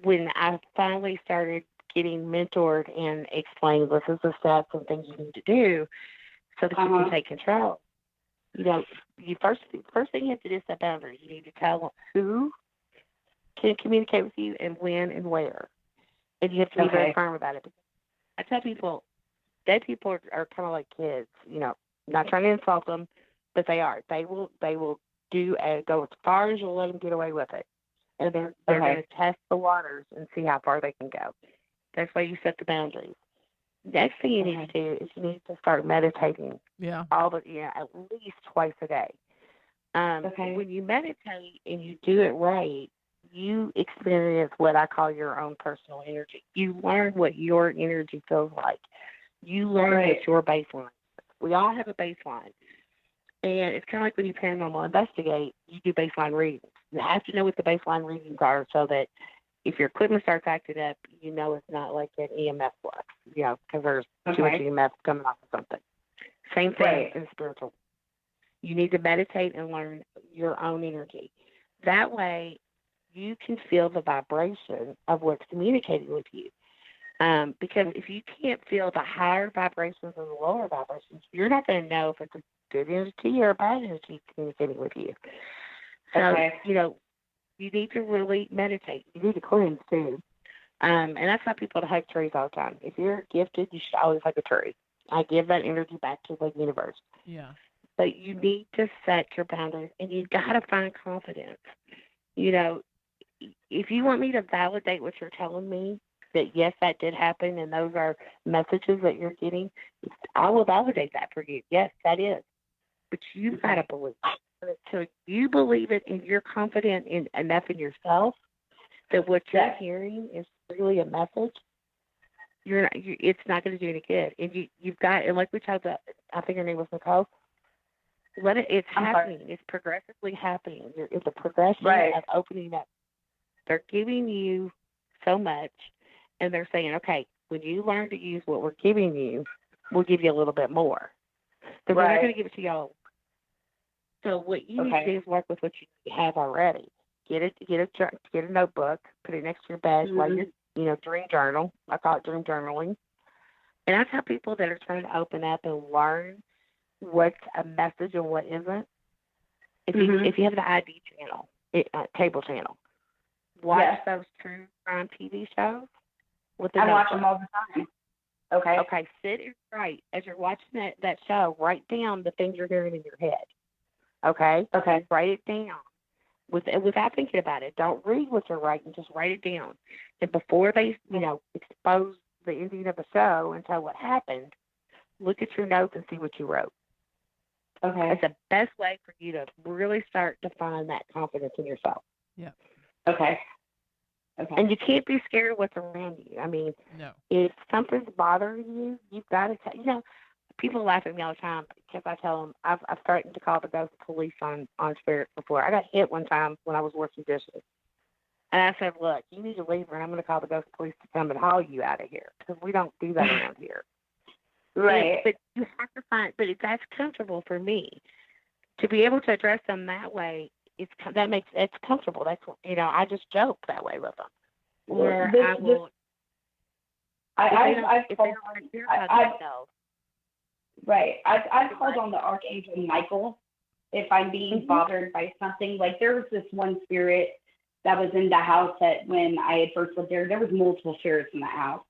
when I finally started getting mentored and explained, this is the steps and things you need to do so that you can take control. You first thing you have to do is set boundaries. You need to tell them who can communicate with you and when and where. And you have to be very firm about it. I tell people, dead people are kind of like kids, not trying to insult them, but they are. They will go as far as you'll let them get away with it. And they're going to test the waters and see how far they can go. That's why you set the boundaries. Next thing you need to do is you need to start meditating. Yeah. At least twice a day. When you meditate and you do it right, you experience what I call your own personal energy. You learn what your energy feels like. You learn what's your baseline. We all have a baseline. And it's kind of like when you paranormal investigate, you do baseline readings. You have to know what the baseline readings are so that if your equipment starts acting up, it's not like an EMF flux, because there's too much EMF coming off of something. Same thing in spiritual. You need to meditate and learn your own energy. That way, you can feel the vibration of what's communicating with you. Because if you can't feel the higher vibrations and the lower vibrations, you're not going to know if it's a good energy or a bad energy communicating with you. So, you need to really meditate. You need to cleanse too. And I tell people to hug trees all the time. If you're gifted, you should always hug a tree. I give that energy back to the universe. Yeah. But you need to set your boundaries, and you got to find confidence. If you want me to validate what you're telling me, that yes, that did happen, and those are messages that you're getting, I will validate that for you. Yes, that is. But you've got to believe it. Until you believe it and you're confident enough in yourself that what you're hearing is really a message, it's not going to do any good. And you've got, and like we talked about, I think her name was Nicole, it's happening. It's progressively happening. It's a progression of opening up. They're giving you so much, and they're saying, okay, when you learn to use what we're giving you, we'll give you a little bit more. But we're not going to give it to y'all So what you need Okay. to do is work with what you have already. Get a notebook, put it next to your bed while Mhm. you're dream journal. I call it dream journaling. And I tell people that are trying to open up and learn what's a message and what isn't. Mhm. If you have the ID channel, cable channel, watch Yes. those true crime TV shows with the I watch notebook. them all the time. Okay. Okay, sit and write as you're watching that show. Write down the things you're hearing in your head. Okay, Okay. write it down without thinking about it. Don't read what you're writing. Just write it down. And before they expose the ending of the show and tell what happened, look at your notes and see what you wrote. Okay. It's the best way for you to really start to find that confidence in yourself. Yeah. Okay. Okay. And you can't be scared of what's around you. I mean, No. if something's bothering you, you've got to people laugh at me all the time because I tell them I've threatened to call the ghost police on spirits before. I got hit one time when I was washing dishes. And I said, look, you need to leave or I'm going to call the ghost police to come and haul you out of here because we don't do that around here. Right. But you have to but that's comfortable for me. To be able to address them that way, it's comfortable. That's I just joke that way with them. Where I will. I've if called they don't on, care I- about I've themselves. right. I've called on the Archangel Michael if I'm being Mhm. bothered by something. Like there was this one spirit that was in the house that when I had first lived there was multiple spirits in the house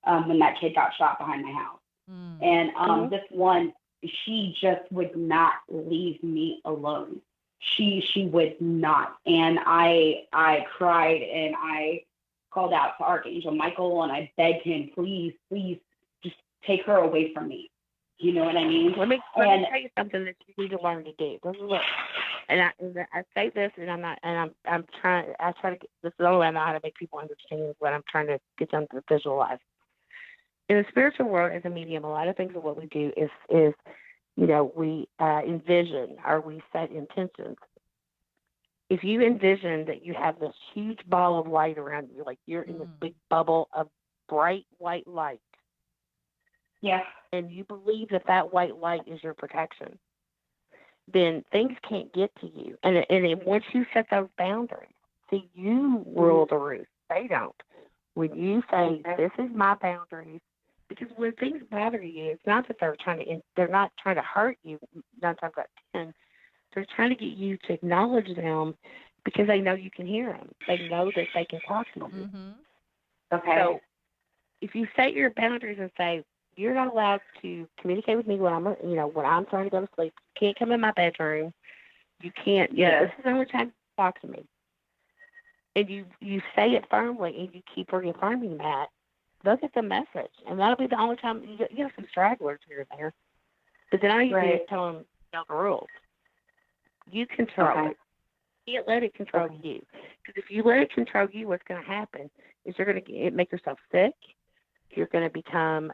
when that kid got shot behind my house. Mm. And this one, she just would not leave me alone. She would not. And I cried and I called out to Archangel Michael and I begged him, please, please, just take her away from me. You know what I mean? Let me tell you something that you need to learn to do. This is what, and I say this, and I'm trying. I try to. This is the only way I know how to make people understand what I'm trying to get them to visualize. In the spiritual world, as a medium, a lot of things of what we do is we envision or we set intentions. If you envision that you have this huge ball of light around you, like you're in this big bubble of bright white light. Yeah. And you believe that white light is your protection, then things can't get to you. And once you set those boundaries, see, you rule the roost. They don't. When you say, this is my boundaries, because when things bother you, it's not that they're not trying to hurt you 9 times out of 10. They're trying to get you to acknowledge them because they know you can hear them. They know that they can talk to you. Mm-hmm. Okay. So if you set your boundaries and say, you're not allowed to communicate with me when I'm trying to go to sleep. You can't come in my bedroom. You can't. Yeah. This is the only time you talk to me. And you say it firmly, and you keep reaffirming that. They'll get the message, and that'll be the only time you have some stragglers here and there. But then all you do is tell them the rules. You control it. You can't let it control you. Because if you let it control you, what's going to happen is you're going to make yourself sick. You're going to become,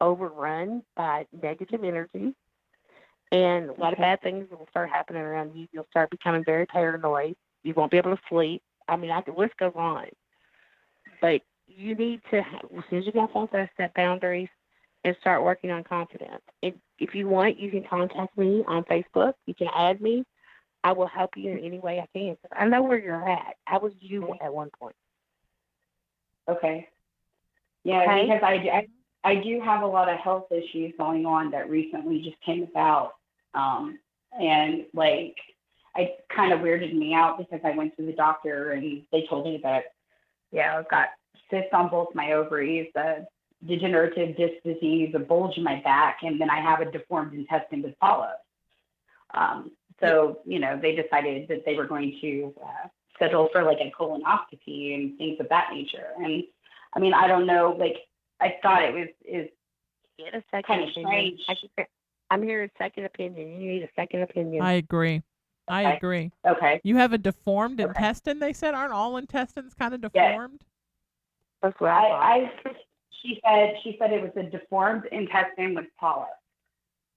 overrun by negative energy. And a lot of bad things will start happening around you. You'll start becoming very paranoid. You won't be able to sleep. I mean, the list goes on. But you need to, as soon as you get off those set boundaries and start working on confidence. If you want, you can contact me on Facebook. You can add me. I will help you in any way I can. I know where you're at. I was you at one point. Okay. Yeah, because I do have a lot of health issues going on that recently just came about. And like, it kind of weirded me out because I went to the doctor and they told me that, I've got cysts on both my ovaries, a degenerative disc disease, a bulge in my back, and then I have a deformed intestine with polyps. So, they decided that they were going to schedule for like a colonoscopy and things of that nature. And I mean, I don't know, like, I thought it was Get a second kind of opinion. strange. I'm hearing second opinion. You need a second opinion. I agree. I agree. Okay. You have a deformed intestine, they said? Aren't all intestines kind of deformed? That's what I thought. She said it was a deformed intestine with polyps.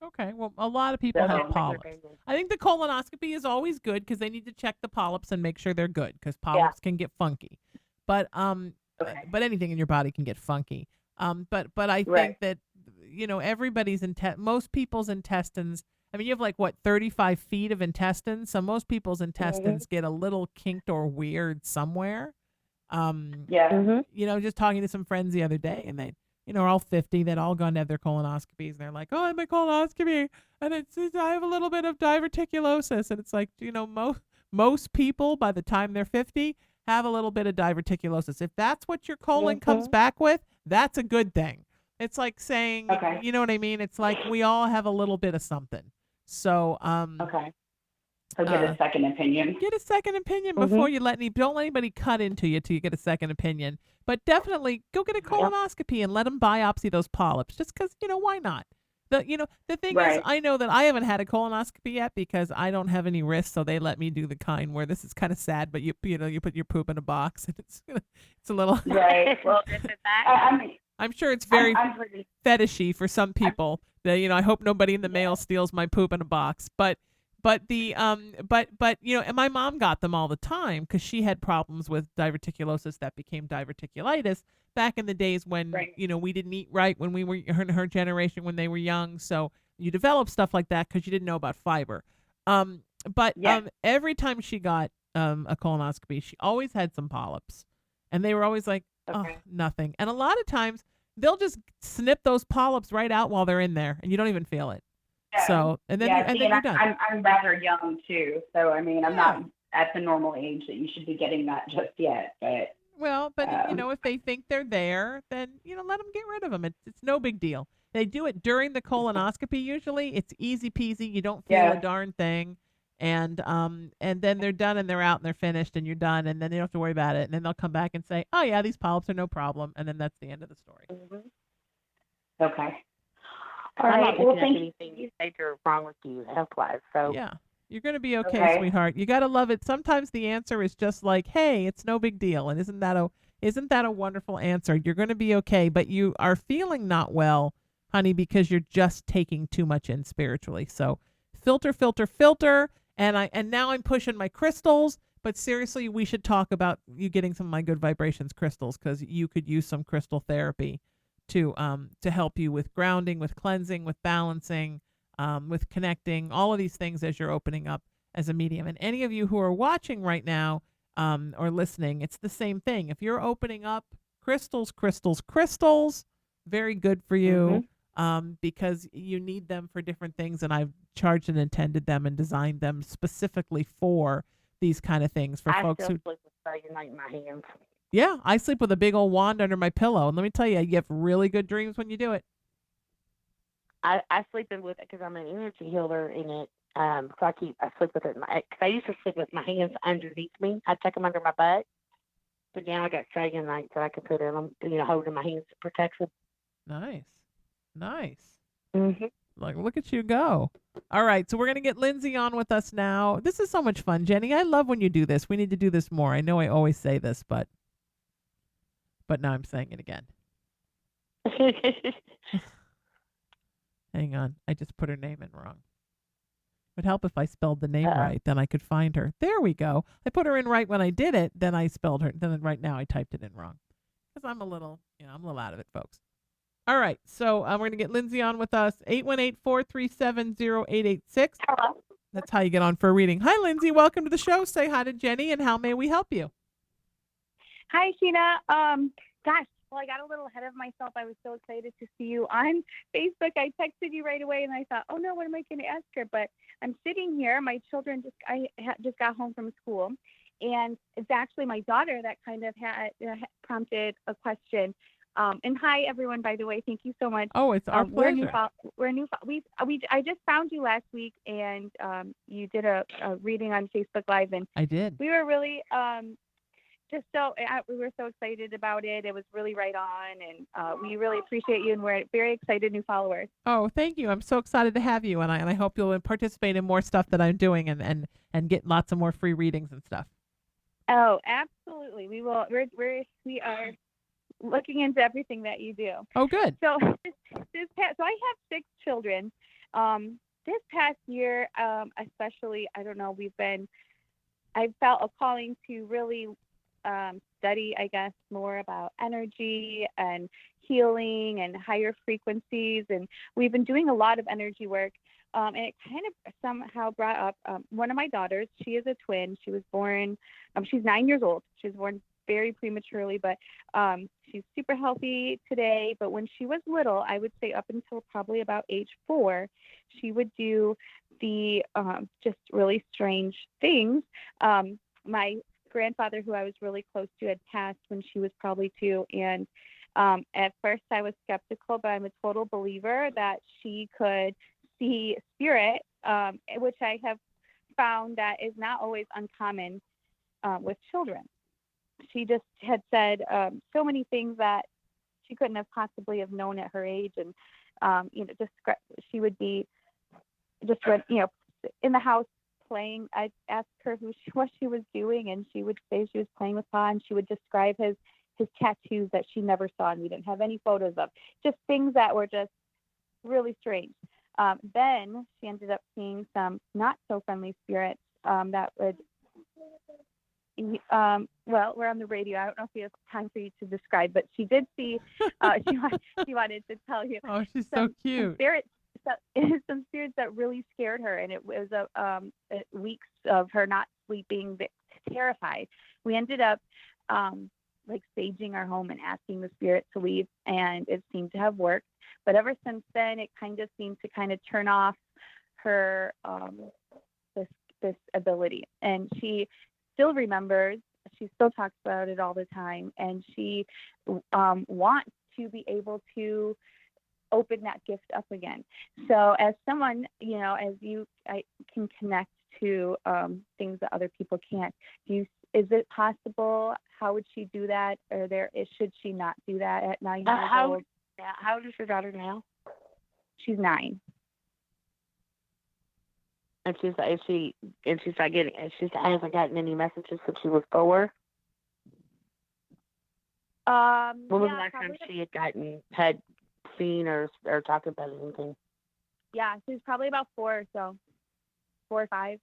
Okay. Well, a lot of people have polyps. I think the colonoscopy is always good because they need to check the polyps and make sure they're good because polyps can get funky. But but anything in your body can get funky. But I think that everybody's most people's intestines I mean, you have like, what, 35 feet of intestines? So most people's intestines get a little kinked or weird somewhere. Yeah. Just talking to some friends the other day, and they, are all 50. They'd all gone to have their colonoscopies, and they're like, "Oh, I had my colonoscopy, and I have a little bit of diverticulosis." And it's like, most people by the time they're 50 have a little bit of diverticulosis. If that's what your colon comes back with, that's a good thing. It's like saying, you know what I mean? It's like we all have a little bit of something. So, So get a second opinion. Get a second opinion before you don't let anybody cut into you till you get a second opinion. But definitely go get a colonoscopy and let them biopsy those polyps. Just because, why not? The thing is, I know that I haven't had a colonoscopy yet because I don't have any risks, so they let me do the kind where this is kind of sad, but you put your poop in a box and it's a little right. Well, I'm sure it's very fetishy for some people. That I hope nobody in the mail steals my poop in a box, but and my mom got them all the time because she had problems with diverticulosis that became diverticulitis back in the days when we didn't eat right when we were in her generation when they were young. So you develop stuff like that because you didn't know about fiber. Every time she got a colonoscopy, she always had some polyps, and they were always like, oh, nothing. And a lot of times they'll just snip those polyps right out while they're in there, and you don't even feel it. Yeah. So and then you're done. I'm rather young too, so I mean I'm not at the normal age that you should be getting that just yet. But if they think they're there, then let them get rid of them. It's no big deal. They do it during the colonoscopy usually. It's easy peasy. You don't feel a darn thing, and then they're done and they're out and they're finished and you're done, and then you don't have to worry about it. And then they'll come back and say, oh yeah, these polyps are no problem, and then that's the end of the story. Okay. All right. Well, anything major wrong with you health-wise. So yeah, you're gonna be okay, sweetheart. You gotta love it. Sometimes the answer is just like, "Hey, it's no big deal," and isn't that a wonderful answer? You're gonna be okay, but you are feeling not well, honey, because you're just taking too much in spiritually. So filter, filter, filter. And now I'm pushing my crystals. But seriously, we should talk about you getting some of my good vibrations crystals because you could use some crystal therapy to help you with grounding, with cleansing, with balancing, with connecting, all of these things as you're opening up as a medium. And any of you who are watching right now or listening, it's the same thing. If you're opening up crystals, very good for you because you need them for different things. And I've charged and intended them and designed them specifically for these kind of things for folks who sleep with cellulite in my hands. Yeah, I sleep with a big old wand under my pillow. And let me tell you have really good dreams when you do it. I sleep with it because I'm an energy healer in it. So I sleep with it. Because I used to sleep with my hands underneath me. I tuck them under my butt. But now I got cellulite so I can put them, hold in my hands to protect them. Nice. Like, look at you go. All right, so we're going to get Lindsay on with us now. This is so much fun, Jenny. I love when you do this. We need to do this more. I know I always say this, but now I'm saying it again. Hang on. I just put her name in wrong. It would help if I spelled the name right. Then I could find her. There we go. I put her in right when I did it. Then I spelled her. Then right now I typed it in wrong. Because I'm a little out of it, folks. All right. So we're going to get Lindsay on with us. 818-437-0886. Hello. That's how you get on for a reading. Hi, Lindsay. Welcome to the show. Say hi to Jenny, and how may we help you? Hi, Sheena. Gosh, well, I got a little ahead of myself. I was so excited to see you on Facebook. I texted you right away, and I thought, oh, no, what am I going to ask her? But I'm sitting here. My children just got home from school, and it's actually my daughter that kind of had prompted a question. And hi, everyone, by the way. Thank you so much. Oh, it's our pleasure. I just found you last week, and you did a reading on Facebook Live. And I did. We were really we were so excited about it. It was really right on, and we really appreciate you, and we're very excited new followers. Oh, thank you. I'm so excited to have you, and I hope you'll participate in more stuff that I'm doing and get lots of more free readings and stuff. Oh, absolutely. We will. We are looking into everything that you do. Oh, good. So so I have 6 children. This past year, especially, I don't know, I felt a calling to really study, I guess, more about energy and healing and higher frequencies. And we've been doing a lot of energy work. and it kind of somehow brought up one of my daughters. She is a twin. She was born, she's 9 years old. She was born very prematurely, but she's super healthy today. But when she was little, I would say up until probably about age 4, she would do the just really strange things. My grandfather, who I was really close to, had passed when she was probably 2, and at first I was skeptical, but I'm a total believer that she could see spirit, which I have found that is not always uncommon with children. She just had said so many things that she couldn't have possibly have known at her age, and just she would be just in the house playing. I'd ask her what she was doing, and she would say she was playing with Pa, and she would describe his tattoos that she never saw, and we didn't have any photos of, just things that were just really strange. Then she ended up seeing some not so friendly spirits that would, well, we're on the radio. I don't know if we have time for you to describe, but she did see, she wanted to tell you. Oh, she's so cute. Some spirits that really scared her, and it was weeks of her not sleeping, terrified. We ended up saging our home and asking the spirit to leave, and it seemed to have worked. But ever since then, it kind of seemed to kind of turn off her this ability, and she still remembers. She still talks about it all the time, and she wants to be able to open that gift up again. So as someone, I can connect to things that other people can't. Is it possible? How would she do that? Or should she not do that at 9 years old? How old is your daughter now? She's 9. And she hasn't gotten any messages since she was 4. When was the last time she had seen or talked about anything? Yeah, she was probably about 4 or so, 4 or 5.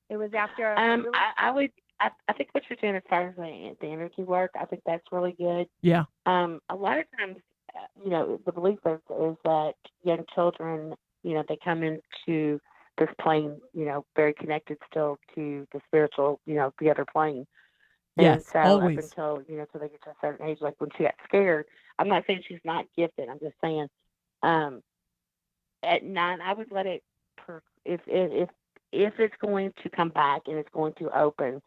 It was after. I think what you're doing as far as the energy work, I think that's really good. Yeah. A lot of times, the belief is that young children, they come into this plane, very connected still to the spiritual, the other plane. Yes, and so always. Up until, till they get to a certain age, like when she got scared, I'm not saying she's not gifted. I'm just saying, at 9, I would let it, if it's going to come back and it's going to open,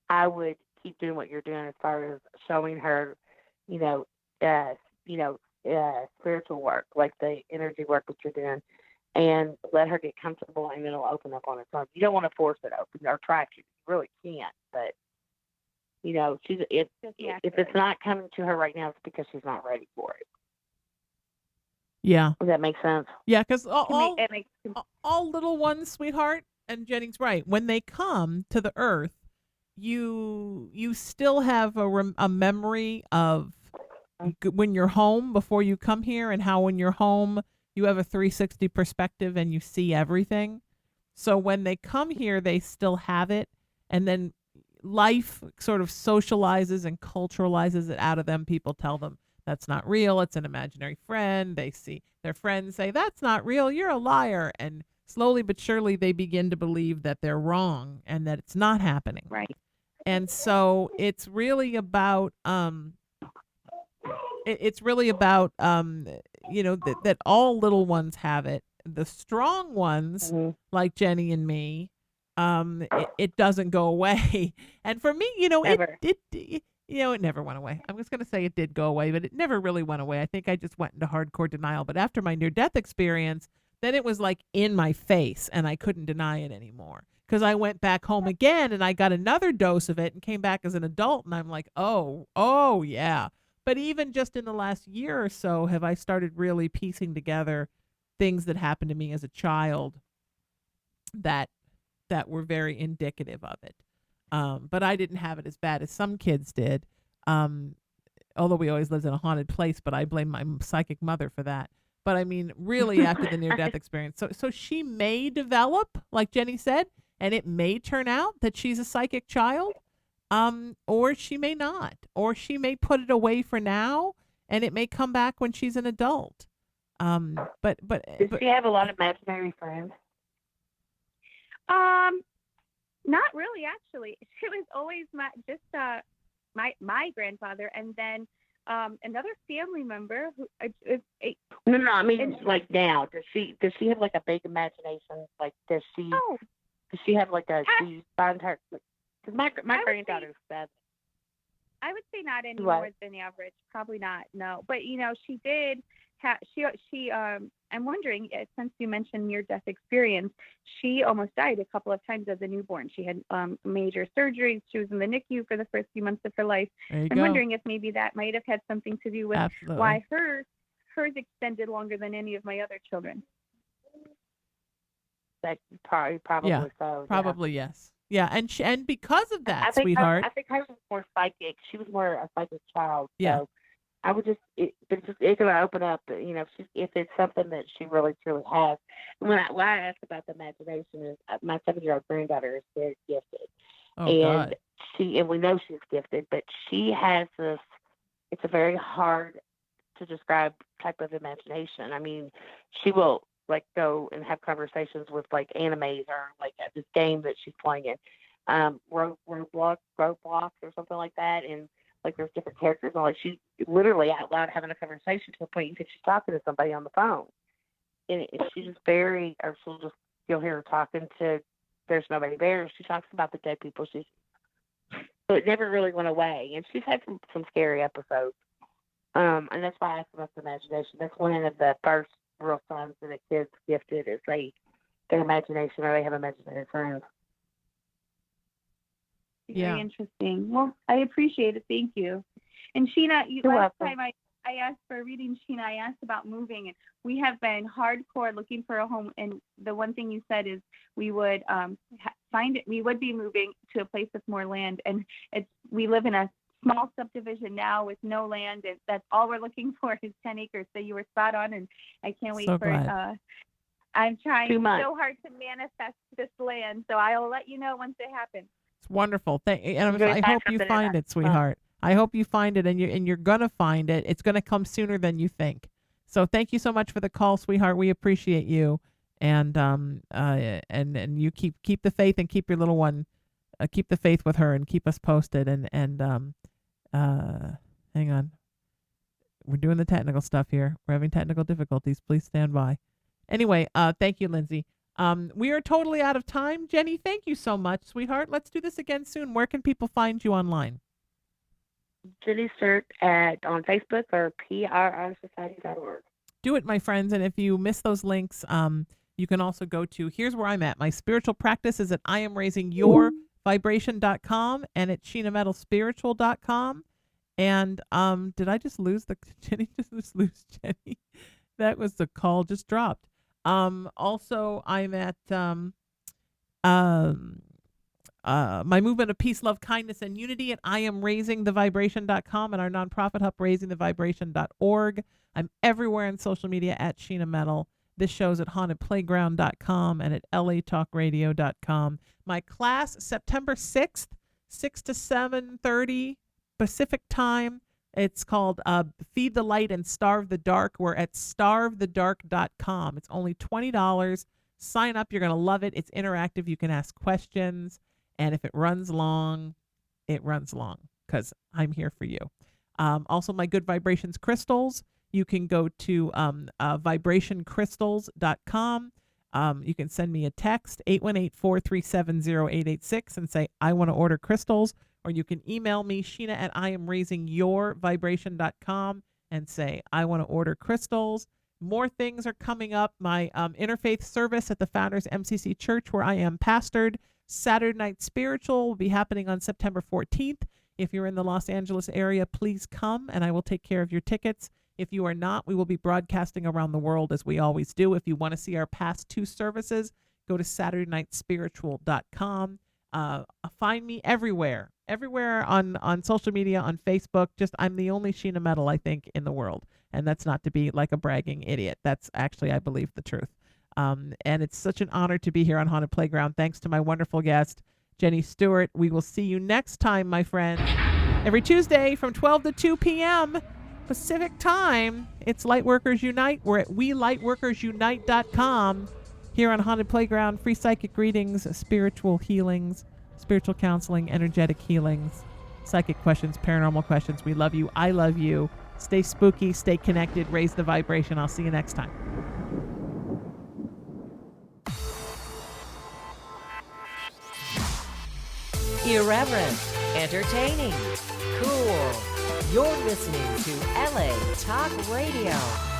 I would keep doing what you're doing as far as showing her, spiritual work, like the energy work that you're doing, and let her get comfortable, and it'll open up on its own. You don't want to force it open or try to. You really can't, but if it's not coming to her right now, it's because she's not ready for it. Yeah. Does that make sense? Yeah, because all little ones, sweetheart, and Jenny's right. When they come to the earth, you still have a memory of when you're home before you come here, and how when you're home you have a 360 perspective and you see everything. So when they come here, they still have it, and then life sort of socializes and culturalizes it out of them. People tell them that's not real, it's an imaginary friend. They see their friends say, that's not real, you're a liar. And slowly but surely they begin to believe that they're wrong and that it's not happening. Right. And so it's really about that all little ones have it. The strong ones, Mm-hmm. like Jenny and me, it doesn't go away. And for me, Never. it never went away. I was going to say it did go away, but it never really went away. I think I just went into hardcore denial. But after my near-death experience, then it was like in my face, and I couldn't deny it anymore. Because I went back home again, and I got another dose of it and came back as an adult, and I'm like, oh, yeah. But even just in the last year or so have I started really piecing together things that happened to me as a child that were very indicative of it. But I didn't have it as bad as some kids did. Although we always lived in a haunted place, but I blame my psychic mother for that. But I mean, really after the near-death experience. So she may develop, like Jenny said, and it may turn out that she's a psychic child, or she may not. Or she may put it away for now, and it may come back when she's an adult. Does she have a lot of imaginary friends? Not really, actually. It was always my grandfather, and then another family member who. No. I mean, like now, does she have like a big imagination? Like, does she have like a? She finds her because my granddaughter's 7. I would say not any more than average. Probably not. No, but she did. I'm wondering, since you mentioned near-death experience, she almost died a couple of times as a newborn. She had major surgeries. She was in the NICU for the first few months of her life. I'm wondering if maybe that might have had something to do with why hers extended longer than any of my other children. That probably so. Probably yes. Yeah, and because of that, sweetheart. I think hers was more psychic. She was more a psychic child. Yeah. So I would it's going to open up, if it's something that she really truly has. And why I ask about the imagination is my 7-year-old granddaughter is very gifted. God. And we know she's gifted, but she has this, it's a very hard to describe type of imagination. I mean, she will like go and have conversations with like animes or like this game that she's playing in, Roblox or something like that. And like there's different characters and like she's literally out loud having a conversation to a point you think she's talking to somebody on the phone. And she's just you'll hear her talking to, there's nobody there. She talks about the dead people. So it never really went away. And she's had some scary episodes. And that's why I asked about the imagination. That's one of the first real signs that a kid's gifted is their imagination or they have imaginary friends. Very interesting. Well, I appreciate it. Thank you. And Sheena, last time I asked for a reading, Sheena, I asked about moving. And we have been hardcore looking for a home. And the one thing you said is we would find it. We would be moving to a place with more land. And we live in a small subdivision now with no land. And that's all we're looking for is 10 acres. So you were spot on. And I can't wait for it. I'm trying so hard to manifest this land. So I'll let you know once it happens. It's wonderful. I hope you find it, sweetheart. I hope you find it, and you're gonna find it. It's gonna come sooner than you think. So thank you so much for the call, sweetheart. We appreciate you, and you keep the faith and keep your little one, keep the faith with her and keep us posted. And hang on, we're doing the technical stuff here. We're having technical difficulties. Please stand by. Anyway, thank you, Lindsay. We are totally out of time. Jenny, thank you so much, sweetheart. Let's do this again soon. Where can people find you online? Jenny Sturt on Facebook or prrsociety.org. Do it, my friends. And if you miss those links, you can also go to, here's where I'm at. My spiritual practice is at IamRaisingYourVibration.com and at SheenaMetalSpiritual.com. And did I just lose Jenny? Just lose Jenny? That was the call just dropped. Also, I'm at my movement of peace, love, kindness, and unity at IamRaisingTheVibration.com and our nonprofit hub, RaisingTheVibration.org. I'm everywhere on social media at Sheena Metal. This show's at HauntedPlayground.com and at LATalkRadio.com. My class, September 6th, 6 to 7:30 Pacific time. It's called Feed the Light and Starve the Dark. We're at starvethedark.com. It's only $20. Sign up. You're going to love it. It's interactive. You can ask questions. And if it runs long, it runs long because I'm here for you. Also, my Good Vibrations crystals. You can go to vibrationcrystals.com. You can send me a text, 818-437-0886, and say, I want to order crystals. Or you can email me, Sheena at IamRaisingYourVibration.com, and say, I want to order crystals. More things are coming up. My interfaith service at the Founders MCC Church, where I am pastored, Saturday Night Spiritual, will be happening on September 14th. If you're in the Los Angeles area, please come, and I will take care of your tickets. If you are not, we will be broadcasting around the world as we always do. If you want to see our past 2 services, go to SaturdayNightSpiritual.com. Find me everywhere on social media, on Facebook. Just, I'm the only Sheena Metal, I think, in the world. And that's not to be like a bragging idiot. That's actually, I believe, the truth. And it's such an honor to be here on Haunted Playground. Thanks to my wonderful guest, Jenny Stewart. We will see you next time, my friends. Every Tuesday from 12 to 2 p.m. Pacific time. It's Lightworkers Unite. We're at WeLightworkersUnite.com. Here on Haunted Playground, free psychic readings, spiritual healings, spiritual counseling, energetic healings, psychic questions, paranormal questions. We love you. I love you. Stay spooky, stay connected, raise the vibration. I'll see you next time. Irreverent, entertaining, cool. You're listening to LA Talk Radio.